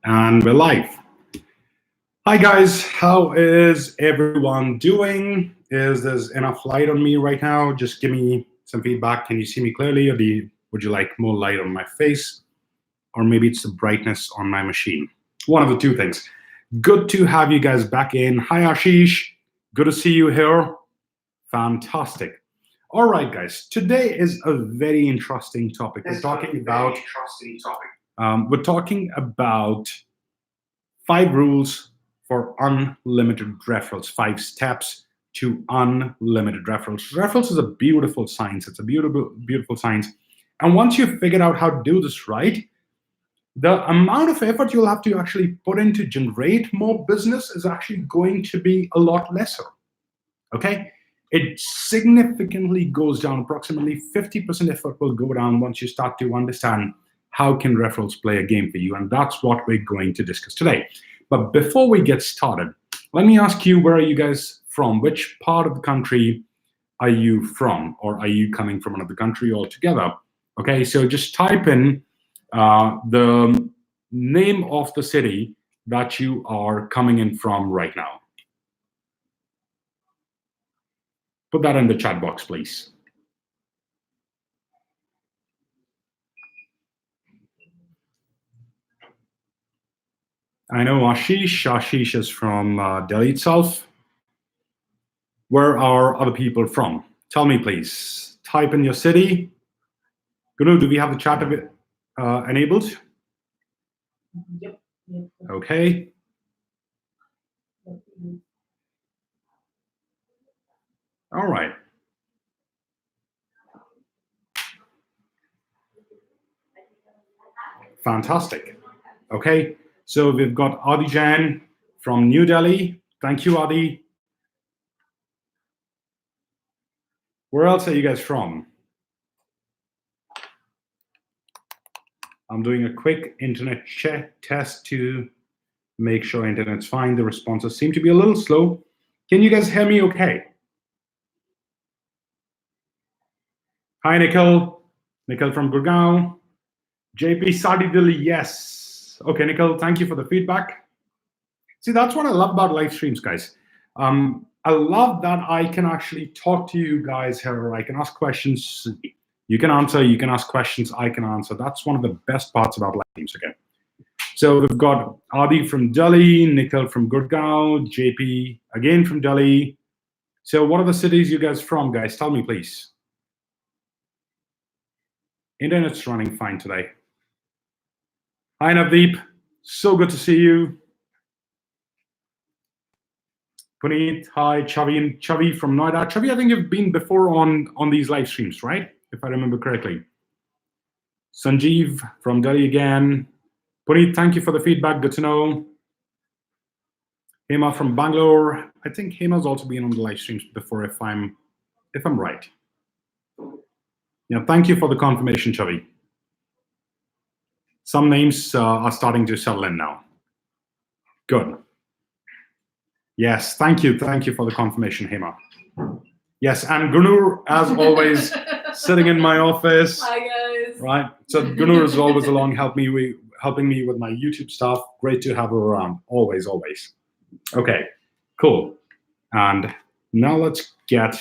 And we're live. Hi guys, how is everyone doing? Is there enough light on me right now? Just give me some feedback. Can you see me clearly, or would you like more light on my face? Or maybe it's the brightness on my machine. One of the two things. Good to have you guys back in. Hi Ashish, good to see you here. Fantastic. All right, guys. Today is a very interesting topic. We're talking about 5 rules for unlimited referrals, 5 steps to unlimited referrals. Referrals is a beautiful science. It's a beautiful, beautiful science. And once you've figured out how to do this right, the amount of effort you'll have to actually put in to generate more business is actually going to be a lot lesser. Okay? It significantly goes down. Approximately 50% effort will go down once you start to understand how can referrals play a game for you. And that's what we're going to discuss today. But before we get started, let me ask you, where are you guys from? Which part of the country are you from? Or are you coming from another country altogether? Okay, so just type in the name of the city that you are coming in from right now. Put that in the chat box, please. I know Ashish. Ashish is from Delhi itself. Where are other people from? Tell me, please. Type in your city. Gunu, do we have the chat enabled? Yep. Okay. All right. Fantastic. Okay. So we've got Adi Jain from New Delhi. Thank you, Adi. Where else are you guys from? I'm doing a quick internet check test to make sure internet's fine. The responses seem to be a little slow. Can you guys hear me okay? Hi, Nikhil. Nikhil from Gurgaon. JP Sadi Delhi, yes. Okay, Nikhil, thank you for the feedback. See, that's what I love about live streams, guys. I love that I can actually talk to you guys here. I can ask questions. You can answer. You can ask questions. I can answer. That's one of the best parts about live streams, again. So we've got Adi from Delhi, Nikhil from Gurgaon, JP again from Delhi. So what are the cities you guys from, guys? Tell me, please. Internet's running fine today. Hi, Navdeep. So good to see you. Puneet, hi, Chavi from Noida. Chavi, I think you've been before on these live streams, right? If I remember correctly. Sanjeev from Delhi again. Puneet, thank you for the feedback. Good to know. Hema from Bangalore. I think Hema's also been on the live streams before, if I'm right. Yeah, thank you for the confirmation, Chavi. Some names are starting to settle in now. Good. Yes, thank you. Thank you for the confirmation, Hema. Yes, and Gunur, as always, sitting in my office. Hi, guys. Right. So Gunur is always along, helping me with my YouTube stuff. Great to have her around. Always, always. Okay, cool. And now let's get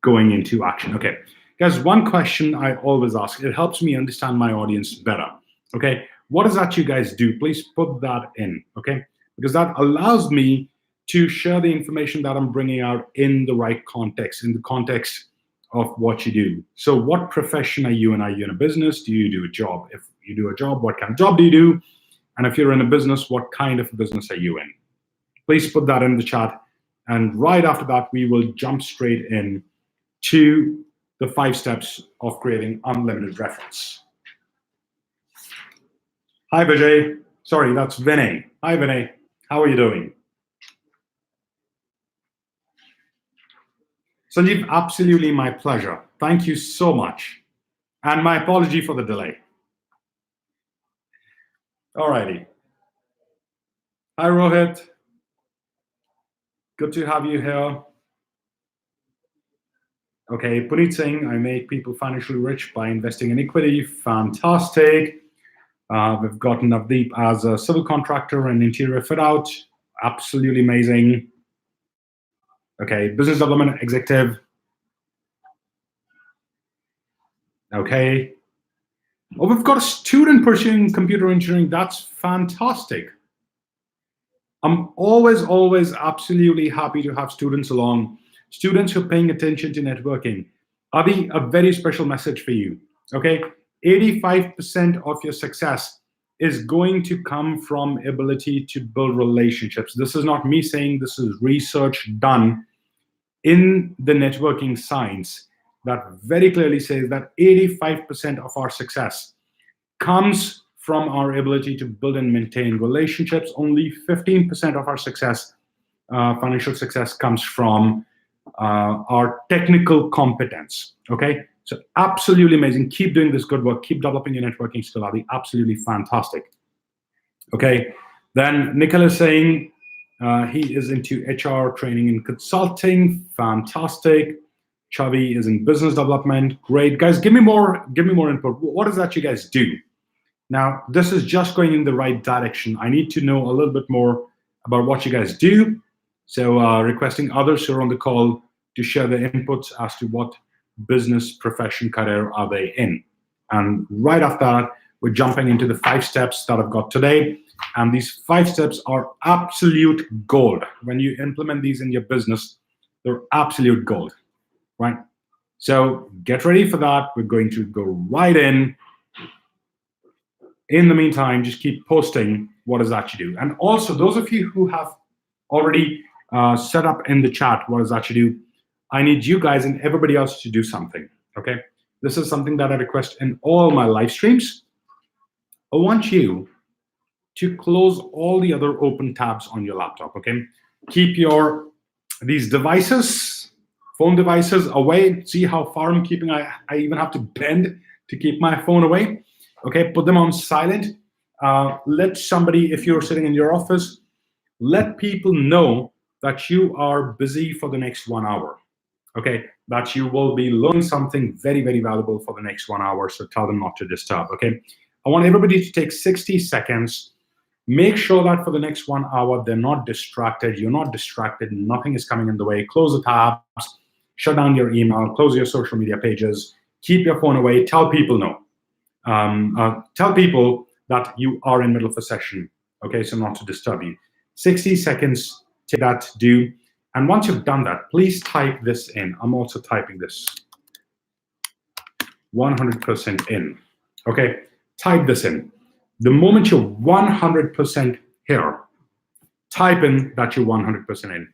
going into action. Okay, guys, one question I always ask. It helps me understand my audience better. Okay, what is that you guys do? Please put that in, okay? Because that allows me to share the information that I'm bringing out in the right context, in the context of what you do. So what profession are you in? Are you in a business? Do you do a job? If you do a job, what kind of job do you do? And if you're in a business, what kind of business are you in? Please put that in the chat. And right after that, we will jump straight in to the 5 steps of creating unlimited referrals. Hi, Vijay. Sorry, that's Vinay. Hi, Vinay. How are you doing? Sanjeev, absolutely my pleasure. Thank you so much. And my apology for the delay. All righty. Hi, Rohit. Good to have you here. Okay, Puneet Singh, I make people financially rich by investing in equity. Fantastic. We've got Navdeep as a civil contractor and interior fit out. Absolutely amazing. Okay, business development executive. Okay. Oh, we've got a student pursuing computer engineering. That's fantastic. I'm always absolutely happy to have students along. Students who are paying attention to networking. Avi, a very special message for you. Okay, 85% of your success is going to come from ability to build relationships. This is not me saying, this is research done in the networking science that very clearly says that 85% of our success comes from our ability to build and maintain relationships. Only 15% of our success, financial success, comes from our technical competence. Okay, so absolutely amazing. Keep doing this good work. Keep developing your networking skill. That'll be absolutely fantastic. Okay, then Nikhil is saying he is into HR training and consulting. Fantastic. Chavi is in business development. Great, guys. Give me more input. What is that you guys do? Now, this is just going in the right direction. I need to know a little bit more about what you guys do. So requesting others who are on the call to share their inputs as to what business, profession, career are they in. And right after that, we're jumping into the 5 steps that I've got today. And these 5 steps are absolute gold. When you implement these in your business, they're absolute gold, right? So get ready for that. We're going to go right in. In the meantime, just keep posting what does that you do. And also, those of you who have already set up in the chat what does that you do, I need you guys and everybody else to do something, okay? This is something that I request in all my live streams. I want you to close all the other open tabs on your laptop, okay? Keep these devices, phone devices, away. See how far I'm keeping. I even have to bend to keep my phone away. Okay, put them on silent. Let somebody, if you're sitting in your office, let people know that you are busy for the next 1 hour. Okay, that you will be learning something very, very valuable for the next 1 hour. So tell them not to disturb. Okay, I want everybody to take 60 seconds. Make sure that for the next 1 hour, they're not distracted. You're not distracted. Nothing is coming in the way. Close the tabs, shut down your email, close your social media pages, keep your phone away. Tell people no. Tell people that you are in the middle of a session, okay, so not to disturb you. 60 seconds to that do. And once you've done that, please type this in. I'm also typing this. 100% in, okay? Type this in. The moment you're 100% here, type in that you're 100% in.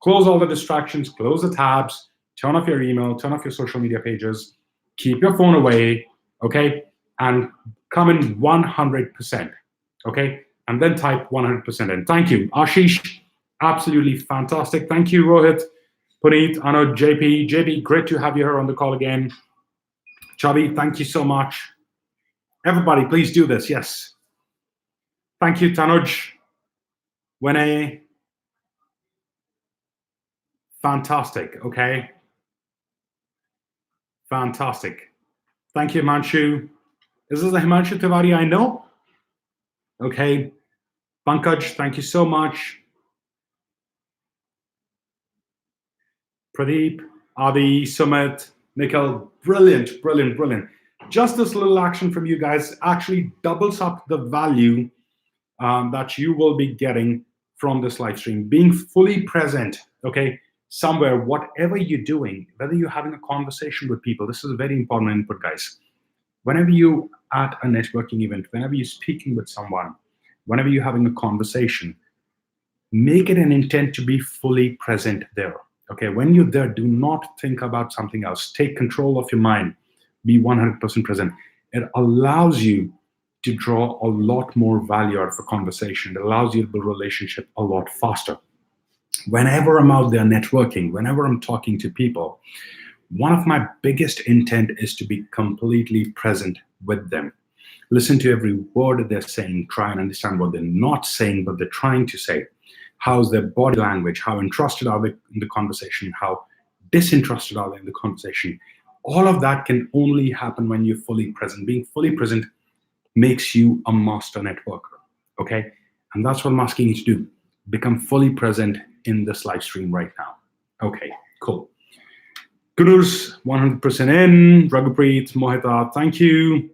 Close all the distractions, close the tabs, turn off your email, turn off your social media pages, keep your phone away, okay? And come in 100%, okay? And then type 100% in. Thank you, Ashish, absolutely fantastic. Thank you, Rohit, Puneet, Anuj, JP. JP, great to have you here on the call again. Chavi, thank you so much. Everybody, please do this, yes. Thank you, Tanuj. Winnie, fantastic, okay? Fantastic. Thank you, Himanshu. Is this the Himanshu Tiwari I know? Okay. Pankaj, thank you so much. Pradeep, Adi, Sumit, Nikhil, brilliant, brilliant, brilliant. Just this little action from you guys actually doubles up the value that you will be getting from this live stream. Being fully present, okay, somewhere, whatever you're doing, whether you're having a conversation with people, this is a very important input, guys. Whenever you at a networking event, whenever you're speaking with someone, whenever you're having a conversation, make it an intent to be fully present there. Okay, when you're there, do not think about something else. Take control of your mind. Be 100% present. It allows you to draw a lot more value out of a conversation. It allows you to build a relationship a lot faster. Whenever I'm out there networking, whenever I'm talking to people, one of my biggest intent is to be completely present with them. Listen to every word they're saying, try and understand what they're not saying, but they're trying to say. How's their body language? How interested are they in the conversation? How disinterested are they in the conversation? All of that can only happen when you're fully present. Being fully present makes you a master networker. Okay, and that's what I'm asking you to do. Become fully present in this live stream right now. Okay, cool. Guru's 100% in. Raghupreet, Mohita, thank you.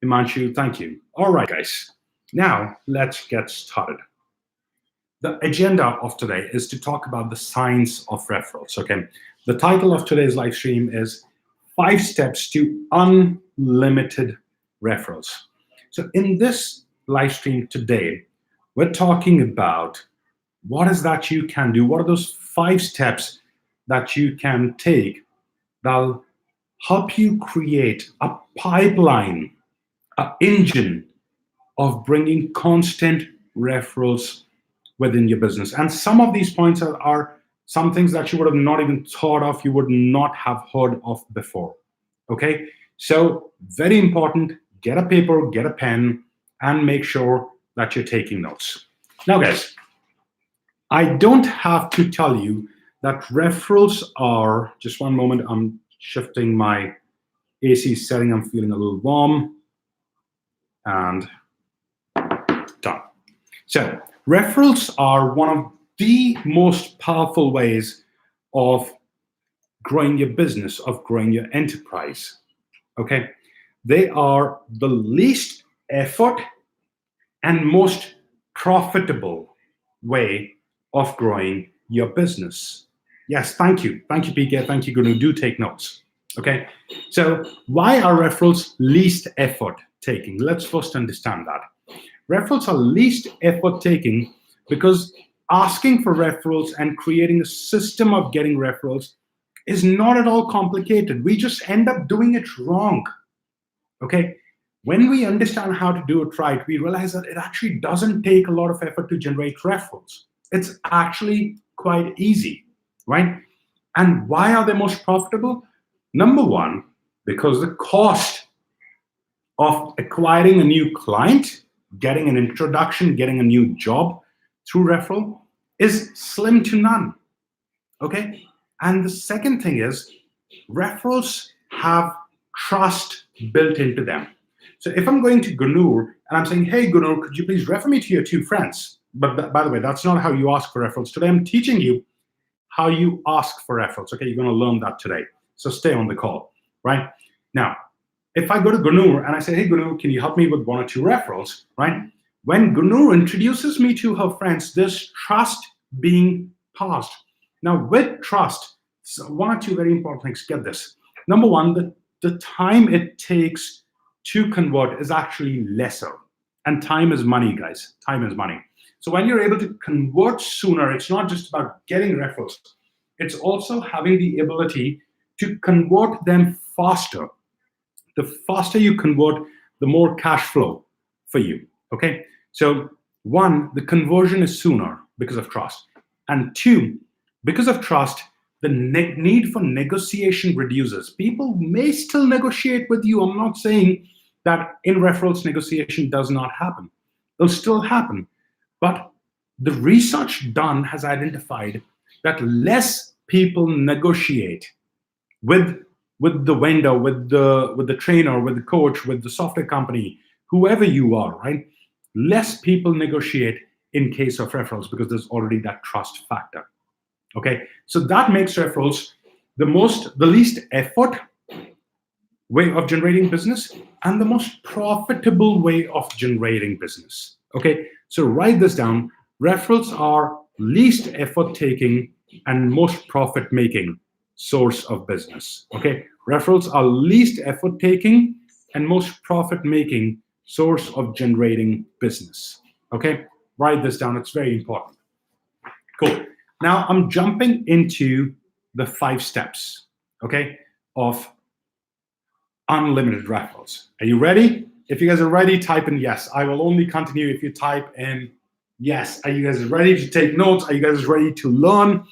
Imanshu, thank you. All right, guys. Now let's get started. The agenda of today is to talk about the science of referrals. Okay, the title of today's live stream is 5 Steps to Unlimited Referrals. So in this live stream today, we're talking about what is that you can do. What are those 5 steps that you can take that'll help you create a pipeline, an engine of bringing constant referrals within your business. And some of these points are some things that you would have not even thought of, you would not have heard of before. Okay, so very important, get a paper, get a pen, and make sure that you're taking notes. Now, guys, I don't have to tell you that referrals are, just one moment, I'm shifting my AC setting, I'm feeling a little warm, and done. So referrals are one of the most powerful ways of growing your business, of growing your enterprise. Okay, they are the least effort and most profitable way of growing your business. Yes, thank you, PK, thank you, Gunu. Do take notes. Okay, so why are referrals least effort taking? Let's first understand that. Referrals are least effort taking because asking for referrals and creating a system of getting referrals is not at all complicated. We just end up doing it wrong. Okay, when we understand how to do it right, we realize that it actually doesn't take a lot of effort to generate referrals. It's actually quite easy, right? And why are they most profitable? Number one, because the cost of acquiring a new client, getting an introduction, getting a new job through referral is slim to none. Okay? And the second thing is referrals have trust built into them. So if I'm going to Gunur and I'm saying, hey, Gunur, could you please refer me to your 2 friends? But by the way, that's not how you ask for referrals. Today, I'm teaching you how you ask for referrals. Okay, you're going to learn that today. So stay on the call, right? Now, if I go to Gunur and I say, hey, Gunur, can you help me with 1 or 2 referrals, right? When Gunur introduces me to her friends, there's trust being passed. Now, with trust, so 1 or 2 very important things. Get this. Number one, the time it takes to convert is actually lesser. And time is money, guys. Time is money. So when you're able to convert sooner, it's not just about getting referrals. It's also having the ability to convert them faster. The faster you convert, the more cash flow for you. Okay? So 1, the conversion is sooner because of trust. And 2, because of trust, the need for negotiation reduces. People may still negotiate with you. I'm not saying that in referrals negotiation does not happen. It'll still happen. But the research done has identified that less people negotiate with the vendor, with the trainer, with the coach, with the software company, whoever you are, right? Less people negotiate in case of referrals because there's already that trust factor. Okay, so that makes referrals the least effort way of generating business and the most profitable way of generating business. Okay, so write this down. Referrals are least effort taking and most profit making source of business. Okay, referrals are least effort taking and most profit making source of generating business. Okay, write this down. It's very important. Cool. Now I'm jumping into the 5 steps, okay, of unlimited referrals. Are you ready? If you guys are ready, type in yes. I will only continue if you type in yes. Are you guys ready to take notes? Are you guys ready to learn?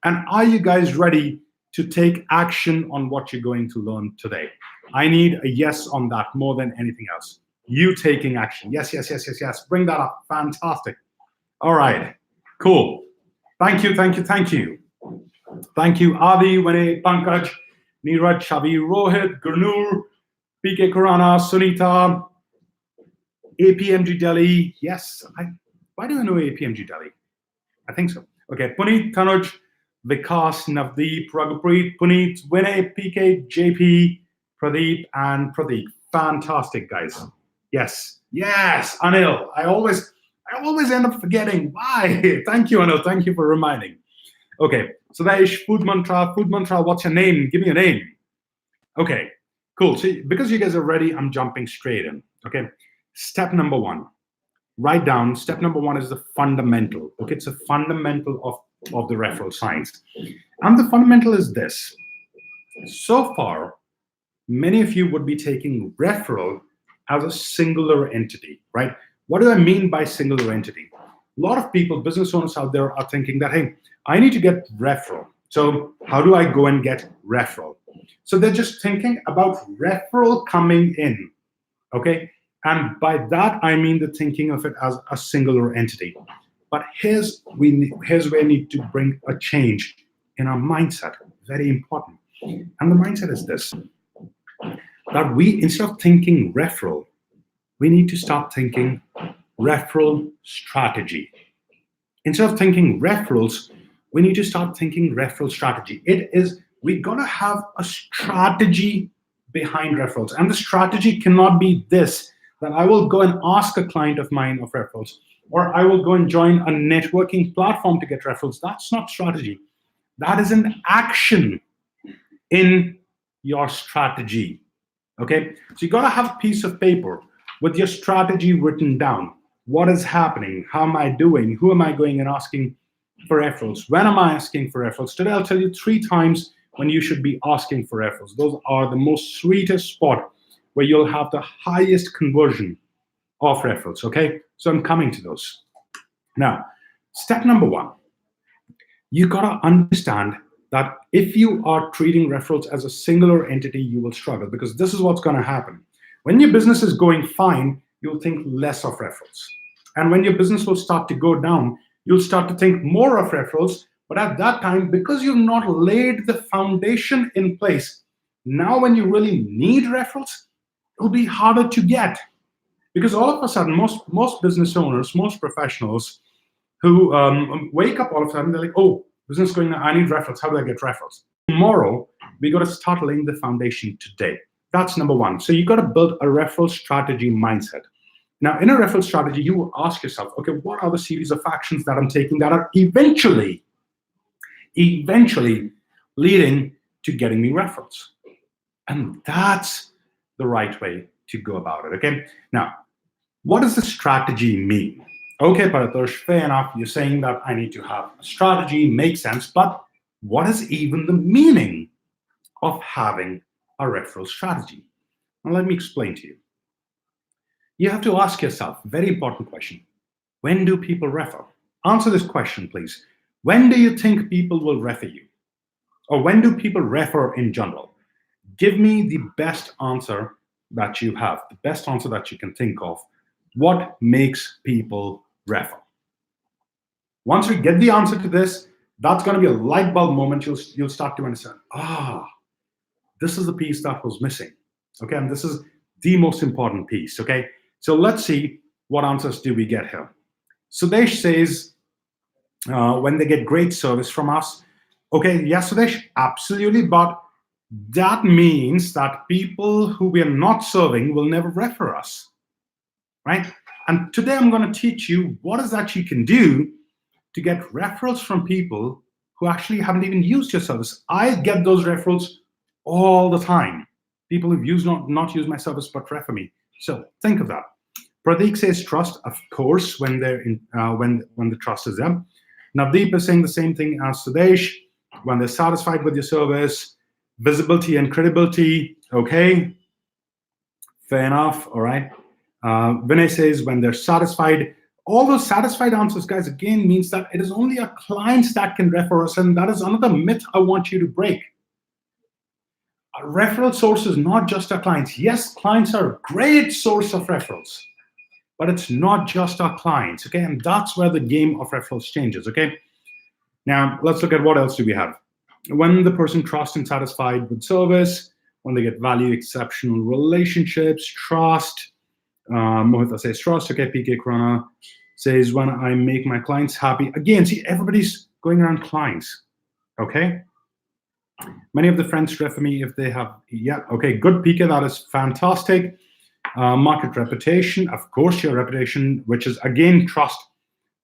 And are you guys ready to take action on what you're going to learn today? I need a yes on that more than anything else. You taking action. Yes, yes, yes, yes, yes. Bring that up. Fantastic. All right. Cool. Thank you, thank you, thank you. Thank you, Adi, Vinay, Pankaj, Neeraj, Shavi, Rohit, Gurnur, PK Kurana, Sunita, APMG Delhi. Yes. Why do I know APMG Delhi? I think so. Okay. Puneet, Tanuj, Vikas, Navdeep, Raghupreet, Puneet, Vinay, PK, JP, Pradeep, and Pradeep. Fantastic, guys. Yes. Yes. Anil. I always end up forgetting. Why? Thank you, Anil. Thank you for reminding. Okay. Sudesh, Food Mantra. Food Mantra, what's your name? Give me a name. Okay. Cool. So because you guys are ready, I'm jumping straight in. Okay. Step number one. Write down. Step number one is the fundamental. Okay. It's a fundamental of the referral science. And the fundamental is this. So far, many of you would be taking referral as a singular entity, right? What do I mean by singular entity? A lot of people, business owners out there, are thinking that, hey, I need to get referral. So how do I go and get referral? So they're just thinking about referral coming in, okay? And by that, I mean the thinking of it as a singular entity. But here's where we need to bring a change in our mindset. Very important. And the mindset is this, that we, instead of thinking referral, we need to start thinking referral strategy. Instead of thinking referrals, we need to start thinking referral strategy. We gotta have a strategy behind referrals. And the strategy cannot be this, that I will go and ask a client of mine of referrals, or I will go and join a networking platform to get referrals. That's not strategy. That is an action in your strategy. Okay, so you gotta have a piece of paper with your strategy written down. What is happening? How am I doing? Who am I going and asking for referrals? When am I asking for referrals? Today I'll tell you 3 times when you should be asking for referrals. Those are the most sweetest spot where you'll have the highest conversion of referrals. Okay, so I'm coming to those. Now, step number 1, you gotta understand that if you are treating referrals as a singular entity, you will struggle, because this is what's going to happen. When your business is going fine, you'll think less of referrals. And when your business will start to go down, you'll start to think more of referrals. But at that time, because you've not laid the foundation in place, now when you really need referrals, it'll be harder to get. Because all of a sudden, most business owners, most professionals who wake up all of a sudden, they're like, oh, business going now, I need referrals. How do I get referrals? Tomorrow, we got to start laying the foundation today. That's number 1. So you got to build a referral strategy mindset. Now, in a referral strategy, you will ask yourself, okay, what are the series of actions that I'm taking that are eventually leading to getting me referrals? And that's the right way to go about it, okay? Now, what does the strategy mean? Okay, Paritosh, fair enough. You're saying that I need to have a strategy, makes sense, but what is even the meaning of having a referral strategy? Now, let me explain to you. You have to ask yourself, very important question, when do people refer? Answer this question, please. When do you think people will refer you? Or when do people refer in general? Give me the best answer that you have, the best answer that you can think of. What makes people refer? Once we get the answer to this, that's going to be a light bulb moment. You'll start to understand, this is the piece that was missing. Okay, and this is the most important piece. Okay, so let's see what answers do we get here. Sudesh says, when they get great service from us. Okay, yes, Sudesh, absolutely, but that means that people who we are not serving will never refer us, right? And today I'm going to teach you what is that you can do to get referrals from people who actually haven't even used your service. I get those referrals all the time. People who've not used my service but refer me. So think of that. Pradeep says trust, of course, when they're in, when the trust is there. Navdeep is saying the same thing as Sudesh. When they're satisfied with your service, visibility and credibility. Okay, fair enough. All right. Vinay says when they're satisfied. All those satisfied answers, guys, again means that it is only our clients that can refer us, and that is another myth I want you to break. A referral source is not just our clients. Yes, clients are a great source of referrals, but it's not just our clients, okay? And that's where the game of referrals changes, okay? Now, let's look at what else do we have. When the person trusts and satisfied with service, when they get value, exceptional relationships, trust, Mohita says trust. Okay, PK Krona says when I make my clients happy. Again, see, everybody's going around clients. Okay. Many of the friends refer me if they have. Yeah. Okay. Good, PK. That is fantastic. Market reputation. Of course, your reputation, which is again trust,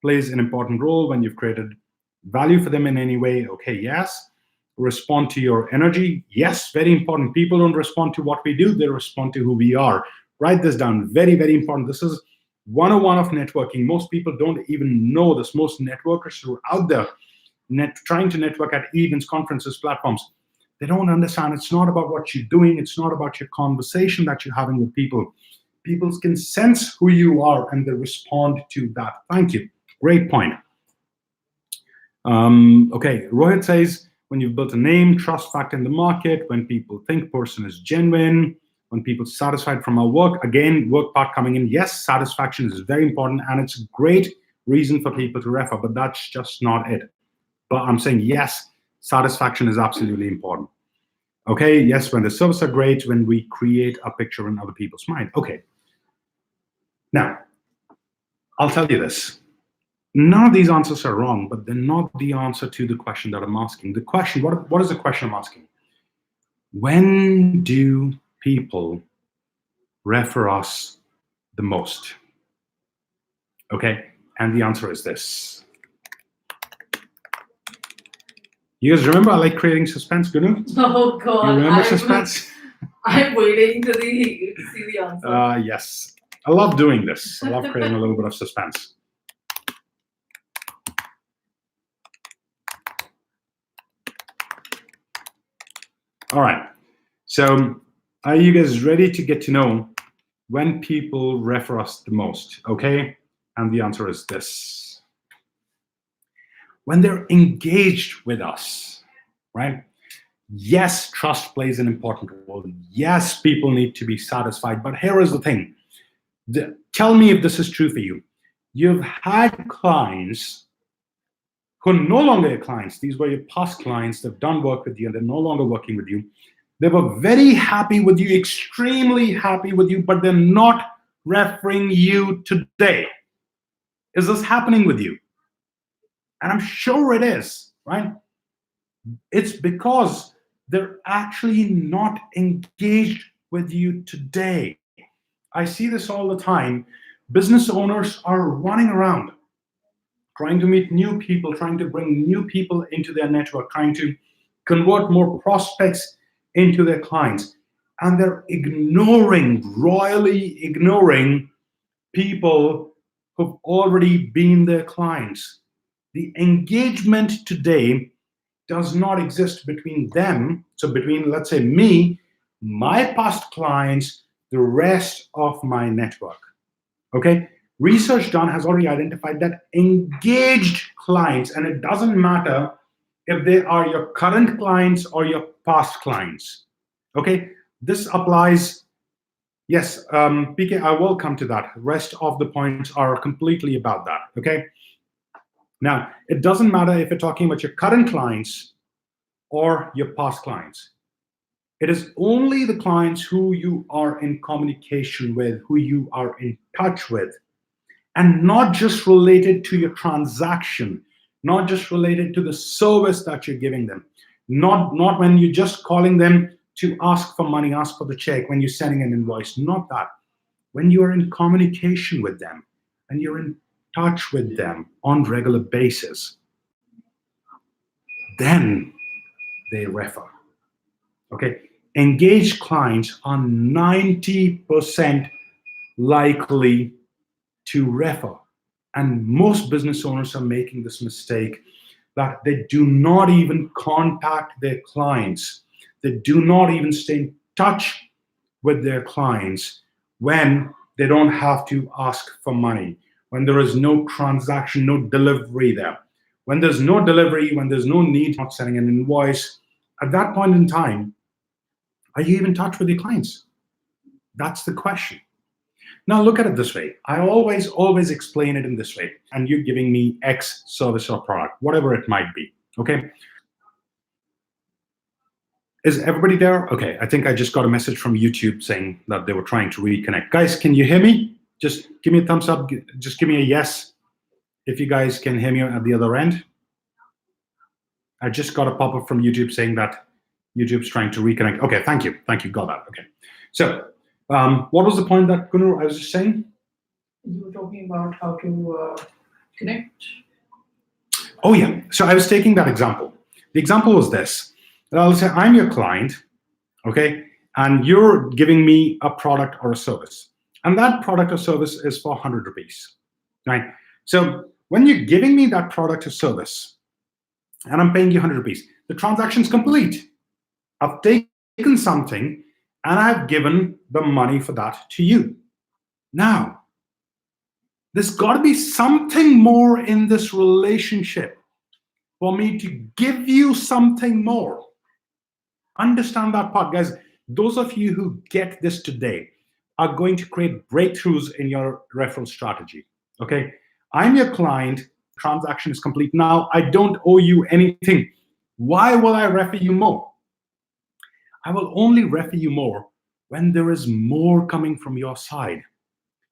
plays an important role when you've created value for them in any way. Okay. Yes. Respond to your energy. Yes. Very important. People don't respond to what we do; they respond to who we are. Write this down. Very, very important. This is 101 of networking. Most people don't even know this. Most networkers who are out there trying to network at events, conferences, platforms, they don't understand. It's not about what you're doing. It's not about your conversation that you're having with people. People can sense who you are and they respond to that. Thank you. Great point. Okay, Rohit says, when you've built a name, trust factor in the market, when people think person is genuine, when people satisfied from our work, again, work part coming in. Yes, satisfaction is very important and it's a great reason for people to refer, but that's just not it. But I'm saying, yes, satisfaction is absolutely important. Okay, yes, when the services are great, when we create a picture in other people's mind. Okay. Now, I'll tell you this. None of these answers are wrong, but they're not the answer to the question that I'm asking. The question, what is the question I'm asking? When do people refer us the most? Okay, and the answer is this. You guys remember I like creating suspense, Gunu? Oh God! You remember suspense? I'm waiting to see the answer. Yes, I love doing this. I love creating a little bit of suspense. All right. So, are you guys ready to get to know when people refer us the most? Okay, and the answer is this: when they're engaged with us, right? Yes, trust plays an important role. Yes, people need to be satisfied. But here is the thing. Tell me if this is true for you. You've had clients who are no longer your clients. These were your past clients. They've done work with you and they're no longer working with you. They were very happy with you, extremely happy with you, but they're not referring you today. Is this happening with you? And I'm sure it is, right? It's because they're actually not engaged with you today. I see this all the time. Business owners are running around trying to meet new people, trying to bring new people into their network, trying to convert more prospects into their clients. And they're royally ignoring people who've already been their clients. The engagement today does not exist between them. So between, let's say, me, my past clients, the rest of my network. Okay? Research done has already identified that engaged clients, and it doesn't matter if they are your current clients or your past clients. Okay? This applies. Yes, PK, I will come to that. Rest of the points are completely about that. Okay? Now, it doesn't matter if you're talking about your current clients or your past clients. It is only the clients who you are in communication with, who you are in touch with, and not just related to your transaction, not just related to the service that you're giving them, not when you're just calling them to ask for money, ask for the check, when you're sending an invoice, not that. When you're in communication with them and you're in touch with them on regular basis, then they refer. Okay, engaged clients are 90% likely to refer. And most business owners are making this mistake that they do not even contact their clients. They do not even stay in touch with their clients when they don't have to ask for money, when there is no transaction, no delivery there. When there's no delivery, when there's no need, not sending an invoice, at that point in time, are you even in touch with your clients? That's the question. Now look at it this way. I always explain it in this way. And you're giving me X service or product, whatever it might be. Okay. Is everybody there? Okay, I think I just got a message from YouTube saying that they were trying to reconnect. Guys, can you hear me? Just give me a thumbs up. Just give me a yes if you guys can hear me at the other end. I just got a pop-up from YouTube saying that YouTube's trying to reconnect. Okay, thank you. Thank you. Got that. Okay. So what was the point that Gunnar I was just saying? You were talking about how to connect. Oh, yeah. So I was taking that example. The example was this. I'll say I'm your client, okay, and you're giving me a product or a service. And that product or service is for 100 rupees, right? So when you're giving me that product or service, and I'm paying you 100 rupees, the transaction's complete. I've taken something, and I've given the money for that to you. Now, there's got to be something more in this relationship for me to give you something more. Understand that part, guys. Those of you who get this today are going to create breakthroughs in your referral strategy. Okay, I'm your client, transaction is complete. Now I don't owe you anything. Why will I refer you more? I will only refer you more when there is more coming from your side,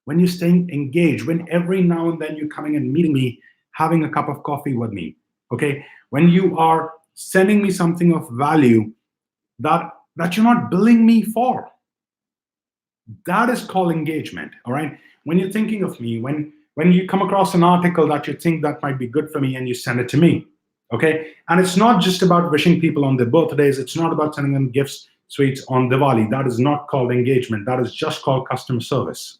when you're staying engaged, when every now and then you're coming and meeting me, having a cup of coffee with me. Okay, when you are sending me something of value that you're not billing me for. That is called engagement. All right, when you're thinking of me, when you come across an article that you think that might be good for me and you send it to me. Okay, and it's not just about wishing people on their birthdays. It's not about sending them gifts, sweets on Diwali. That is not called engagement. That is just called customer service.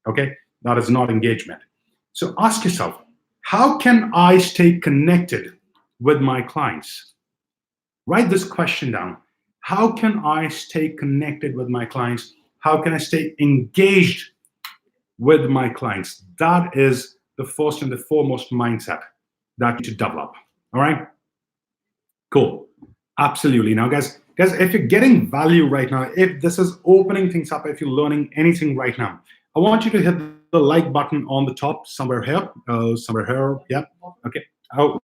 Okay, that is not engagement. So ask yourself, how can I stay connected with my clients? Write this question down. How can I stay connected with my clients? How can I stay engaged with my clients? That is the first and the foremost mindset that you need to develop. All right? Cool. Absolutely. Now, guys, if you're getting value right now, if this is opening things up, if you're learning anything right now, I want you to hit the like button on the top, somewhere here. Yeah. Okay. Oh,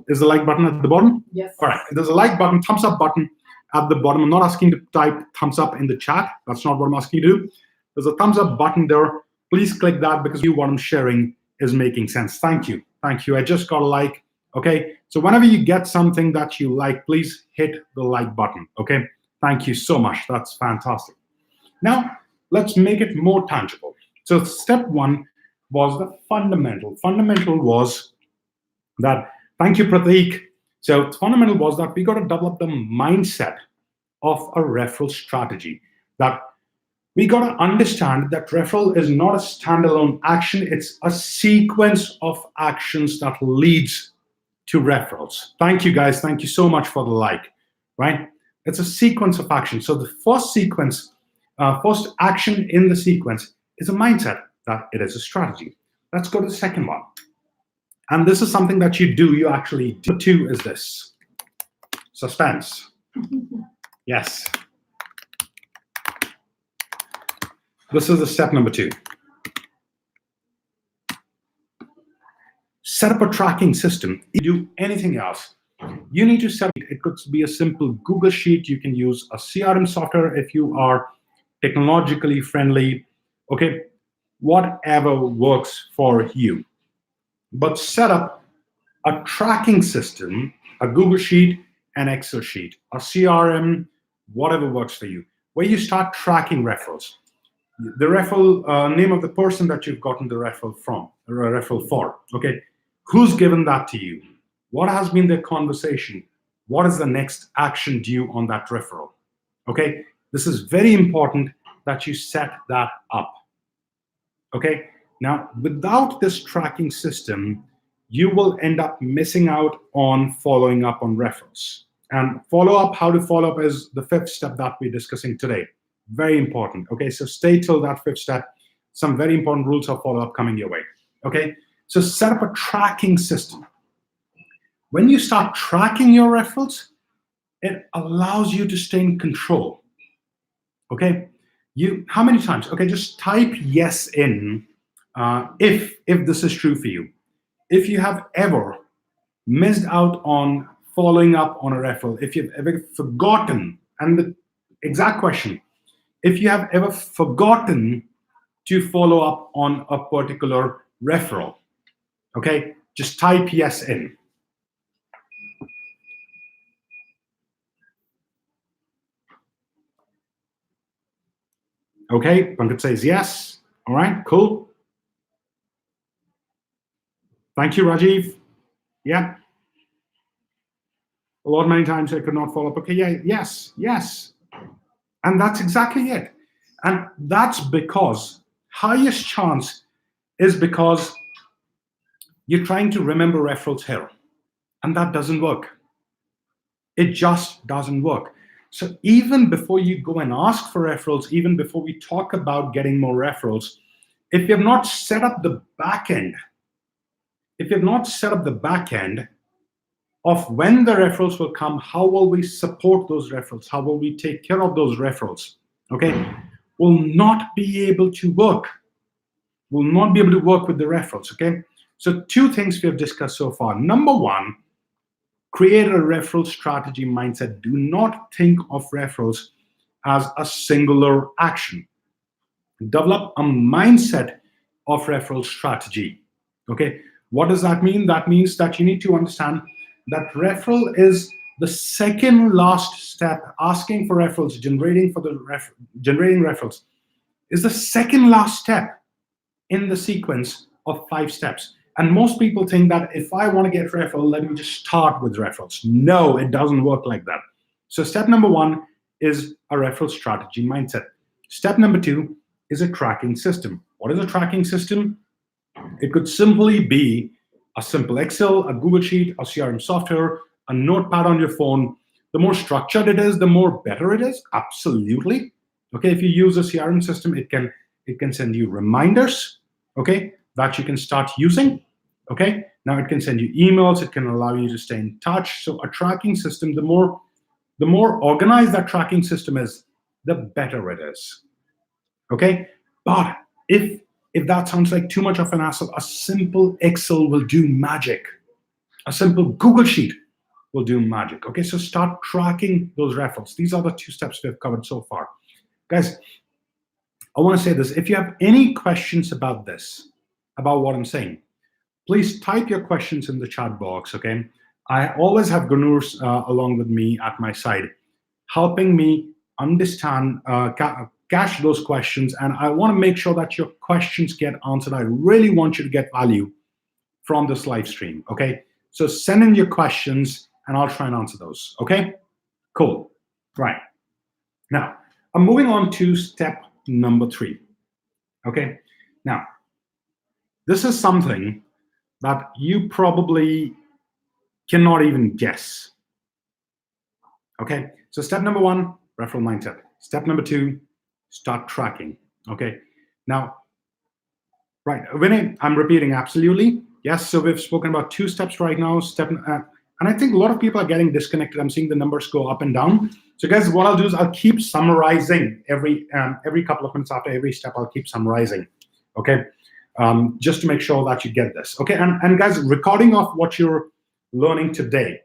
is the like button at the bottom? Yes. All right. There's a like button, thumbs up button at the bottom. I'm not asking you to type thumbs up in the chat. That's not what I'm asking you to do. There's a thumbs up button there. Please click that because what I'm sharing is making sense. Thank you. Thank you. I just got a like. Okay. So whenever you get something that you like, please hit the like button. Okay. Thank you so much. That's fantastic. Now, let's make it more tangible. So step one was the fundamental. Fundamental was that, thank you, Pratik. So fundamental was that we got to develop the mindset of a referral strategy. That we got to understand that referral is not a standalone action. It's a sequence of actions that leads to referrals. Thank you, guys. Thank you so much for the like, right? It's a sequence of actions. So the first sequence, first action in the sequence is a mindset that it is a strategy. Let's go to the second one. And this is something that you actually do. Two is this. Suspense. Yes. This is the step number 2. Set up a tracking system. If you do anything else, you need to set up. It could be a simple Google Sheet. You can use a CRM software if you are technologically friendly. Okay, whatever works for you. But set up a tracking system, a Google Sheet, an Excel sheet, a CRM, whatever works for you, where you start tracking referrals. The referral name of the person that you've gotten the referral from, or a referral for. Okay, who's given that to you? What has been the conversation? What is the next action due on that referral? Okay, this is very important that you set that up. Okay, now without this tracking system, you will end up missing out on following up on referrals. And how to follow up is the 5th step that we're discussing today. Very important. Okay, so stay till that 5th step. Some very important rules of follow-up coming your way. Okay, so set up a tracking system. When you start tracking your referrals, it allows you to stay in control. Okay, how many times? Okay, just type yes in if this is true for you. If you have ever missed out on following up on a referral, if you've ever forgotten, and the exact question, if you have ever forgotten to follow up on a particular referral, okay, just type yes in. Okay, Pankaj says yes. All right, cool. Thank you, Rajiv. Yeah. A lot, many times I could not follow up. Okay, yeah, yes, yes. And that's exactly it. And that's because highest chance is because you're trying to remember referrals here. And that doesn't work. It just doesn't work. So even before you go and ask for referrals, even before we talk about getting more referrals, if you have not set up the back end, of when the referrals will come, how will we support those referrals? How will we take care of those referrals? Okay, will not be able to work. Will not be able to work with the referrals. Okay, so two things we have discussed so far. Number one, create a referral strategy mindset. Do not think of referrals as a singular action. Develop a mindset of referral strategy. Okay, what does that mean? That means that you need to understand that referral is the second last step. Asking for referrals, generating referrals is the second last step in the sequence of 5 steps. And most people think that if I want to get referral, let me just start with referrals. No, it doesn't work like that. So step number 1 is a referral strategy mindset. Step number 2 is a tracking system. What is a tracking system? It could simply be a simple Excel, a Google Sheet, a CRM software, a notepad on your phone. The more structured it is, the more better it is. Absolutely. Okay, if you use a CRM system, it can send you reminders, okay, that you can start using. Okay, now it can send you emails, it can allow you to stay in touch. So a tracking system, the more organized that tracking system is, the better it is. Okay, but if that sounds like too much of an hassle, a simple Excel will do magic. A simple Google Sheet will do magic. Okay, so start tracking those referrals. These are the 2 steps we've covered so far. Guys, I want to say this. If you have any questions about this, about what I'm saying, please type your questions in the chat box, okay? I always have Gunurs along with me at my side, helping me understand, cache those questions, and I want to make sure that your questions get answered. I really want you to get value from this live stream, okay? So send in your questions, and I'll try and answer those, okay? Cool, right. Now, I'm moving on to step number 3, okay? Now, this is something that you probably cannot even guess, okay? So step number 1, referral mindset. Step number 2, start tracking, okay? Now, right, Vinay, I'm repeating absolutely. Yes, so we've spoken about 2 steps right now. And I think a lot of people are getting disconnected. I'm seeing the numbers go up and down. So guys, what I'll do is I'll keep summarizing every couple of minutes after every step. I'll keep summarizing, okay? Just to make sure that you get this, okay? And guys, recording of what you're learning today,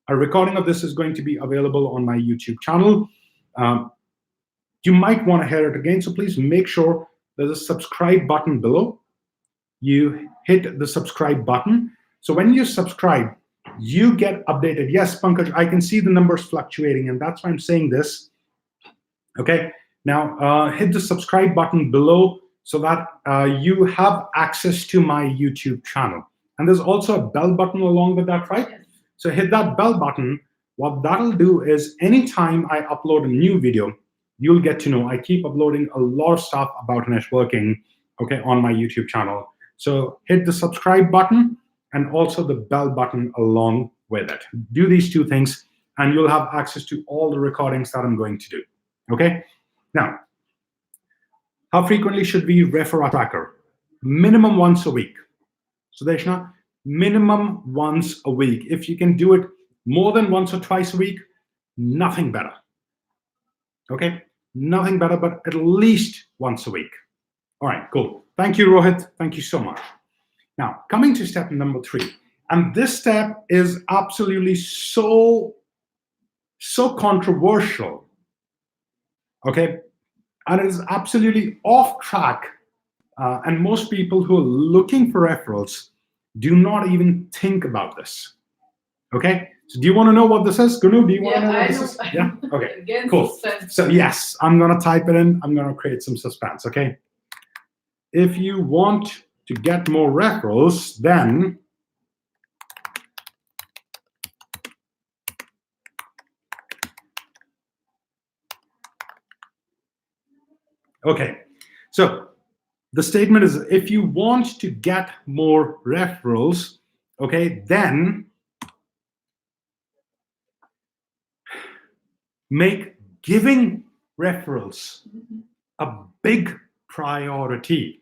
a recording of this is going to be available on my YouTube channel. You might want to hear it again, so please make sure there's a subscribe button below. You hit the subscribe button. So when you subscribe, you get updated. Yes, Pankaj, I can see the numbers fluctuating, and that's why I'm saying this. Okay, now hit the subscribe button below so that you have access to my YouTube channel. And there's also a bell button along with that, right? Yes. So hit that bell button. What that'll do is anytime I upload a new video, you'll get to know. I keep uploading a lot of stuff about networking, okay, on my YouTube channel. So hit the subscribe button and also the bell button along with it. Do these 2 things and you'll have access to all the recordings that I'm going to do, okay? Now, how frequently should we refer our tracker? Minimum once a week. Sudeshna, minimum once a week. If you can do it more than once or twice a week, nothing better, okay? Nothing better, but at least once a week. All right, cool. Thank you, Rohit. Thank you so much. Now, coming to step number 3, And this step is absolutely so controversial, okay? And it is absolutely off track. And most people who are looking for referrals do not even think about this, okay? So do you want to know what this is? Gunu, do you want to know what this is? Yeah, okay, Again, cool. suspense. So yes, I'm going to type it in. I'm going to create some suspense, okay? If you want to get more referrals, then okay, so the statement is, if you want to get more referrals, okay, then make giving referrals a big priority.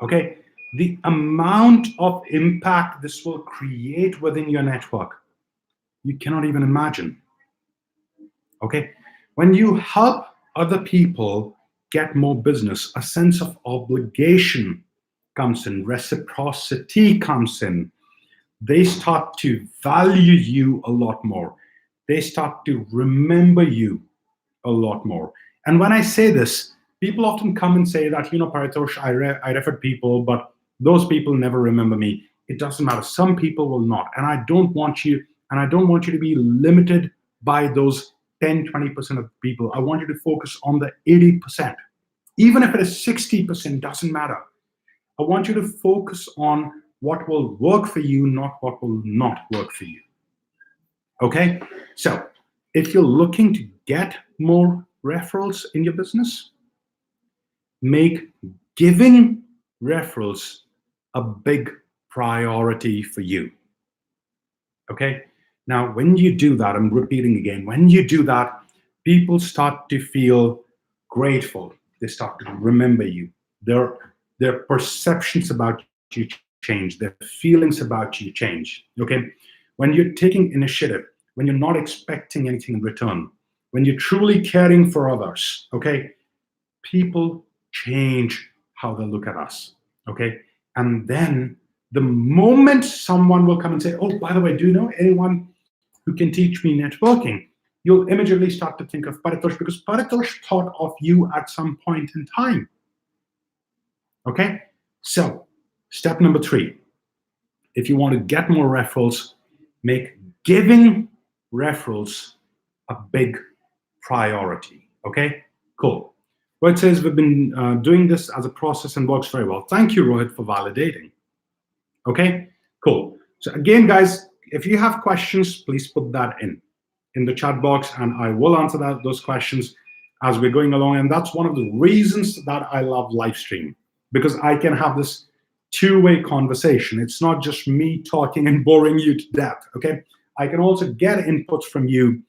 Okay, the amount of impact this will create within your network, you cannot even imagine. Okay, when you help other people get more business, a sense of obligation comes in, reciprocity comes in. They start to value you a lot more. They start to remember you a lot more. And when I say this, people often come and say that, Paritosh, I referred people, but those people never remember me. It doesn't matter. Some people will not. And I don't want you to be limited by those 10, 20% of people. I want you to focus on the 80%. Even if it is 60%, doesn't matter. I want you to focus on what will work for you, not what will not work for you. Okay? So if you're looking to get more referrals in your business, make giving referrals a big priority for you. Okay? Now, when you do that, I'm repeating again, when you do that, people start to feel grateful. They start to remember you. Their perceptions about you change. Their feelings about you change. Okay? When you're taking initiative, when you're not expecting anything in return, when you're truly caring for others, okay, people change how they look at us, okay? And then the moment someone will come and say, oh, by the way, do you know anyone who can teach me networking? You'll immediately start to think of Paritosh, because Paritosh thought of you at some point in time, okay? So step number 3, if you want to get more referrals, make giving referrals a big priority. Okay, cool. Well, it says we've been doing this as a process and works very well. Thank you, Rohit, for validating. Okay, cool. So again, guys, if you have questions, please put that in the chat box, and I will answer those questions as we're going along. And that's one of the reasons that I love live stream, because I can have this two-way conversation. It's not just me talking and boring you to death, okay? I can also get inputs from you,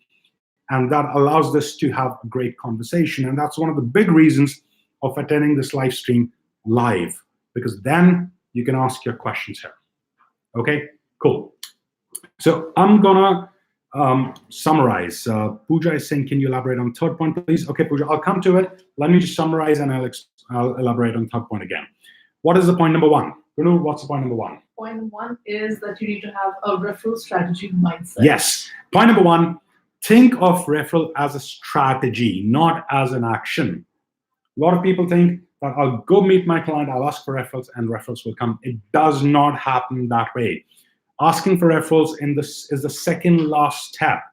and that allows us to have a great conversation. And that's one of the big reasons of attending this live stream live, because then you can ask your questions here. Okay, cool. So I'm gonna summarize. Pooja is saying, can you elaborate on third point, please? Okay, Pooja, I'll come to it. Let me just summarize, and I'll elaborate on third point again. What is the point number 1? Gunu, what's the point number 1? Point 1 is that you need to have a referral strategy mindset. Yes. Point number 1, think of referral as a strategy, not as an action. A lot of people think that I'll go meet my client, I'll ask for referrals, and referrals will come. It does not happen that way. Asking for referrals is the second last step.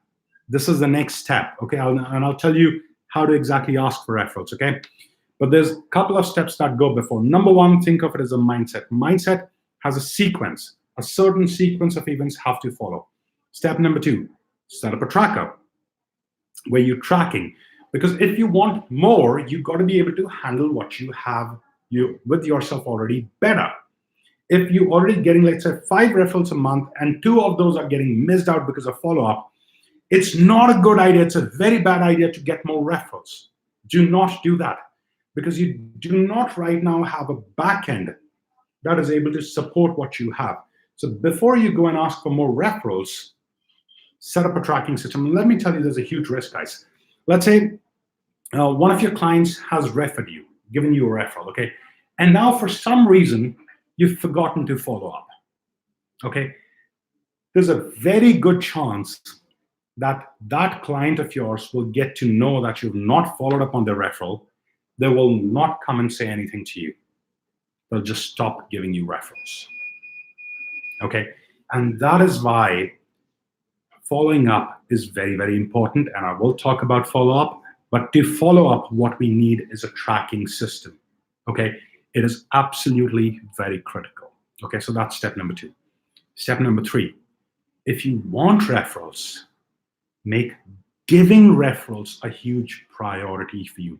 This is the next step, okay? I'll tell you how to exactly ask for referrals, okay? But there's a couple of steps that go before. Number 1, think of it as a mindset. Mindset has a sequence. A certain sequence of events have to follow. Step number 2, set up a tracker where you're tracking. Because if you want more, you've got to be able to handle what you have with yourself already better. If you're already getting, let's say, 5 referrals a month, and 2 of those are getting missed out because of follow-up, it's not a good idea. It's a very bad idea to get more referrals. Do not do that, because you do not right now have a back end that is able to support what you have. So before you go and ask for more referrals, set up a tracking system. And let me tell you, there's a huge risk, guys. Let's say one of your clients has referred you, given you a referral, okay? And now for some reason, you've forgotten to follow up. okay, there's a very good chance that that client of yours will get to know that you've not followed up on their referral. They will not come and say anything to you. They'll just stop giving you referrals. Okay, and that is why following up is very, very important. And I will talk about follow up. But to follow up, what we need is a tracking system. Okay, it is absolutely very critical. Okay, so that's step number 2. Step number 3, if you want referrals, make giving referrals a huge priority for you.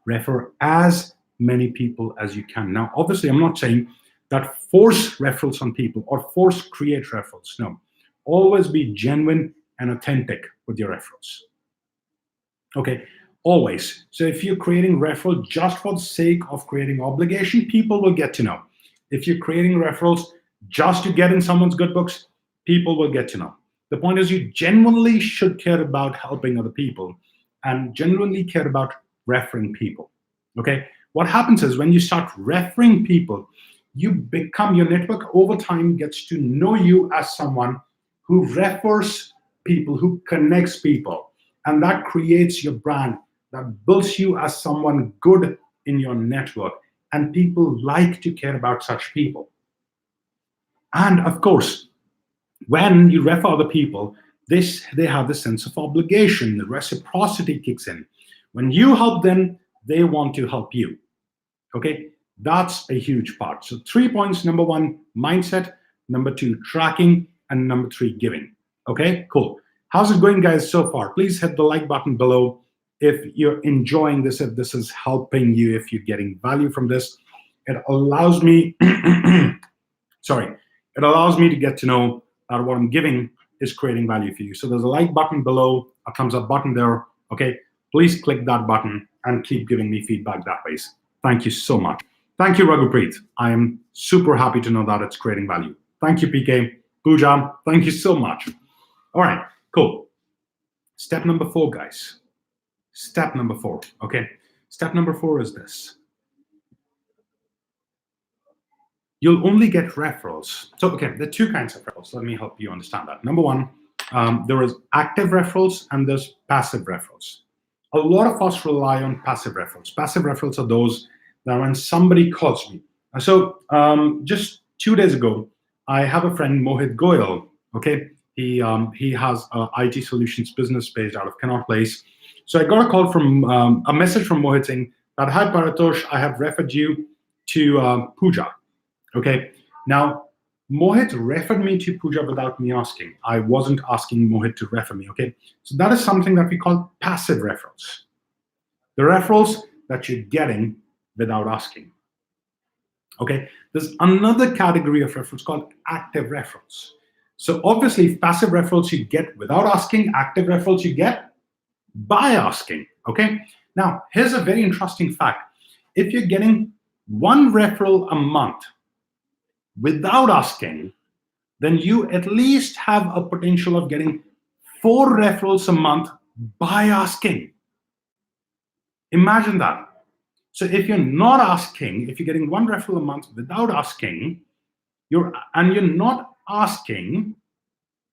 Refer as many people as you can. Now, obviously, I'm not saying that force referrals on people or force create referrals. No, always be genuine and authentic with your referrals. Okay, always. So if you're creating referral just for the sake of creating obligation, people will get to know. If you're creating referrals just to get in someone's good books, people will get to know. The point is you genuinely should care about helping other people and genuinely care about referring people. Okay, what happens is when you start referring people, you become, your network over time gets to know you as someone who refers people, who connects people, and that creates your brand, that builds you as someone good in your network, and people like to care about such people. And of course, when you refer other people, they have the sense of obligation, the reciprocity kicks in. When you help them, they want to help you. Okay, that's a huge part. So 3 points: number 1, mindset; number 2, tracking; and number 3, giving. Okay, cool. How's it going, guys, so far? Please hit the like button below if you're enjoying this, if this is helping you, if you're getting value from this. It allows me sorry, it allows me to get to know that what I'm giving is creating value for you. So there's a like button below, a thumbs up button there. Okay, please click that button and keep giving me feedback that way. Thank you so much. Thank you, Raghupreet. I am super happy to know that it's creating value. Thank you, PK. Pooja, thank you so much. All right, cool. Step number 4, guys. Step number 4, okay? Step number 4 is this. You'll only get referrals. So, okay, there are 2 kinds of referrals. Let me help you understand that. Number 1, there is active referrals and there's passive referrals. A lot of us rely on passive referrals. Passive referrals are those that when somebody calls me. So just 2 days ago, I have a friend, Mohit Goyal, okay? He has an IT solutions business based out of Connaught Place. So I got a call from, a message from Mohit saying that, hi, Paritosh, I have referred you to Pooja. Okay, now Mohit referred me to Pooja without me asking. I wasn't asking Mohit to refer me, okay? So that is something that we call passive referrals. The referrals that you're getting without asking. Okay, there's another category of referrals called active referrals. So obviously, passive referrals you get without asking, active referrals you get by asking, okay? Now, here's a very interesting fact. If you're getting 1 referral a month without asking, then you at least have a potential of getting 4 referrals a month by asking. Imagine that. So if you're not asking, if you're getting 1 referral a month without asking, you're not asking,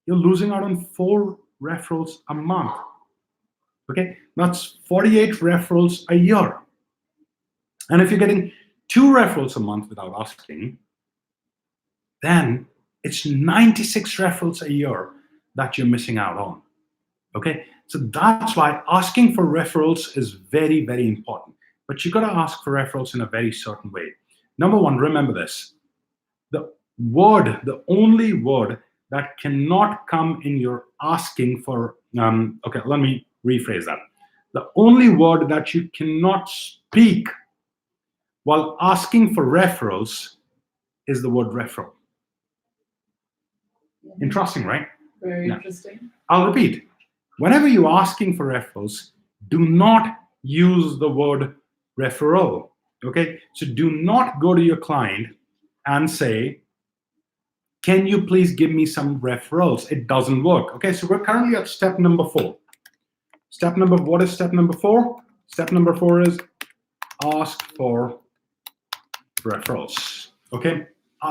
you're losing out on 4 referrals a month. Okay, that's 48 referrals a year. And if you're getting 2 referrals a month without asking, then it's 96 referrals a year that you're missing out on. Okay, so that's why asking for referrals is very, very important. But you got to ask for referrals in a very certain way. Number 1, remember this. The only word that cannot come in your asking for, okay, let me rephrase that. The only word that you cannot speak while asking for referrals is the word referral. Interesting, right? Very interesting. I'll repeat. Whenever you're asking for referrals, do not use the word referral, okay? So do not go to your client and say, can you please give me some referrals? It doesn't work, okay? So we're currently at step number 4. What is step number 4? Step number 4 is ask for referrals, okay?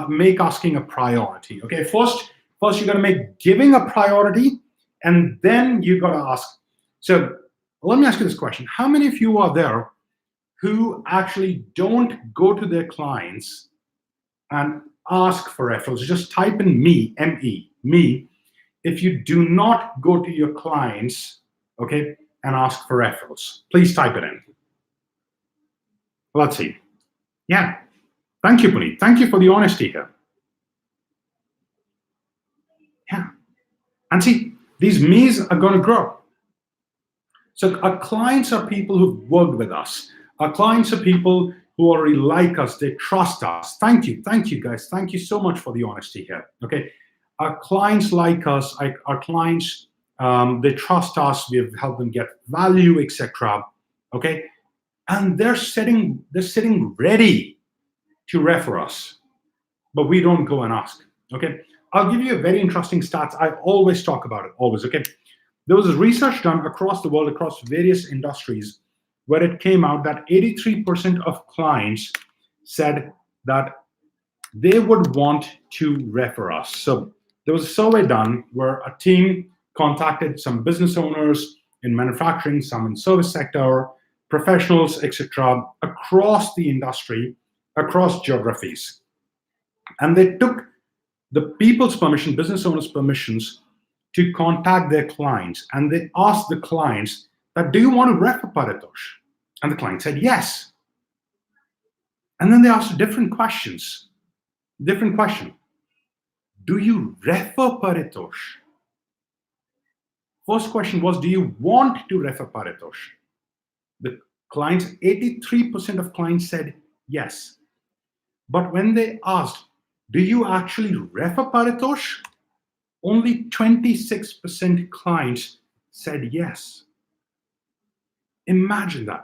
make asking a priority. Okay, first you got to make giving a priority, and then you got to ask. So let me ask you this question: how many of you are there who actually don't go to their clients and ask for referrals? Just type in me, M-E, me, if you do not go to your clients, okay, and ask for referrals. Please type it in. Let's see. Yeah. Thank you, Puneet. Thank you for the honesty here. Yeah. And see, these me's are going to grow. So our clients are people who've worked with us. Our clients are people who already like us. They trust us. Thank you. Thank you, guys. Thank you so much for the honesty here. Okay. Our clients like us. Our clients, they trust us. We have helped them get value, etc. Okay. And they're sitting ready to refer us, but we don't go and ask. Okay. I'll give you a very interesting stats. I always talk about it, always. Okay. There was research done across the world, across various industries, where it came out that 83% of clients said that they would want to refer us. So there was a survey done where a team contacted some business owners in manufacturing, some in service sector, professionals, etc., across the industry, across geographies. And they took the people's permission, business owners' permissions, to contact their clients. And they asked the clients that, do you want to refer Paritosh? And the client said yes. And then they asked different questions. Different question. Do you refer Paritosh? First question was, do you want to refer Paritosh? The clients, 83% of clients said yes. But when they asked, do you actually refer Paritosh? Only 26% clients said yes. Imagine that.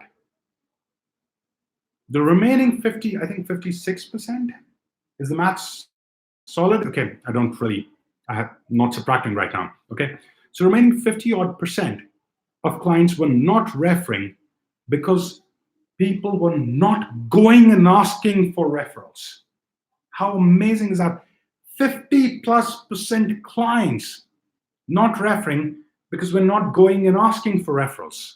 The remaining 50, I think 56%, is the maths solid? Okay, I have not subtracting right now. Okay, so remaining 50 odd percent of clients were not referring because people were not going and asking for referrals. How amazing is that? 50+% clients not referring because we're not going and asking for referrals.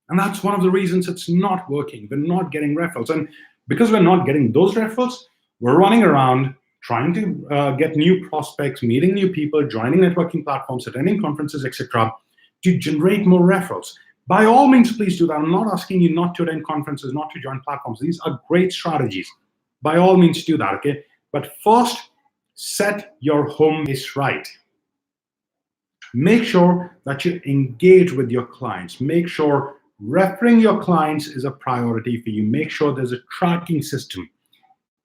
And that's one of the reasons it's not working. We're not getting referrals. And because we're not getting those referrals, we're running around trying to get new prospects, meeting new people, joining networking platforms, attending conferences, etc., to generate more referrals. By all means, please do that. I'm not asking you not to attend conferences, not to join platforms. These are great strategies. By all means, do that, okay? But first, set your home base right. Make sure that you engage with your clients. Make sure referring your clients is a priority for you. Make sure there's a tracking system.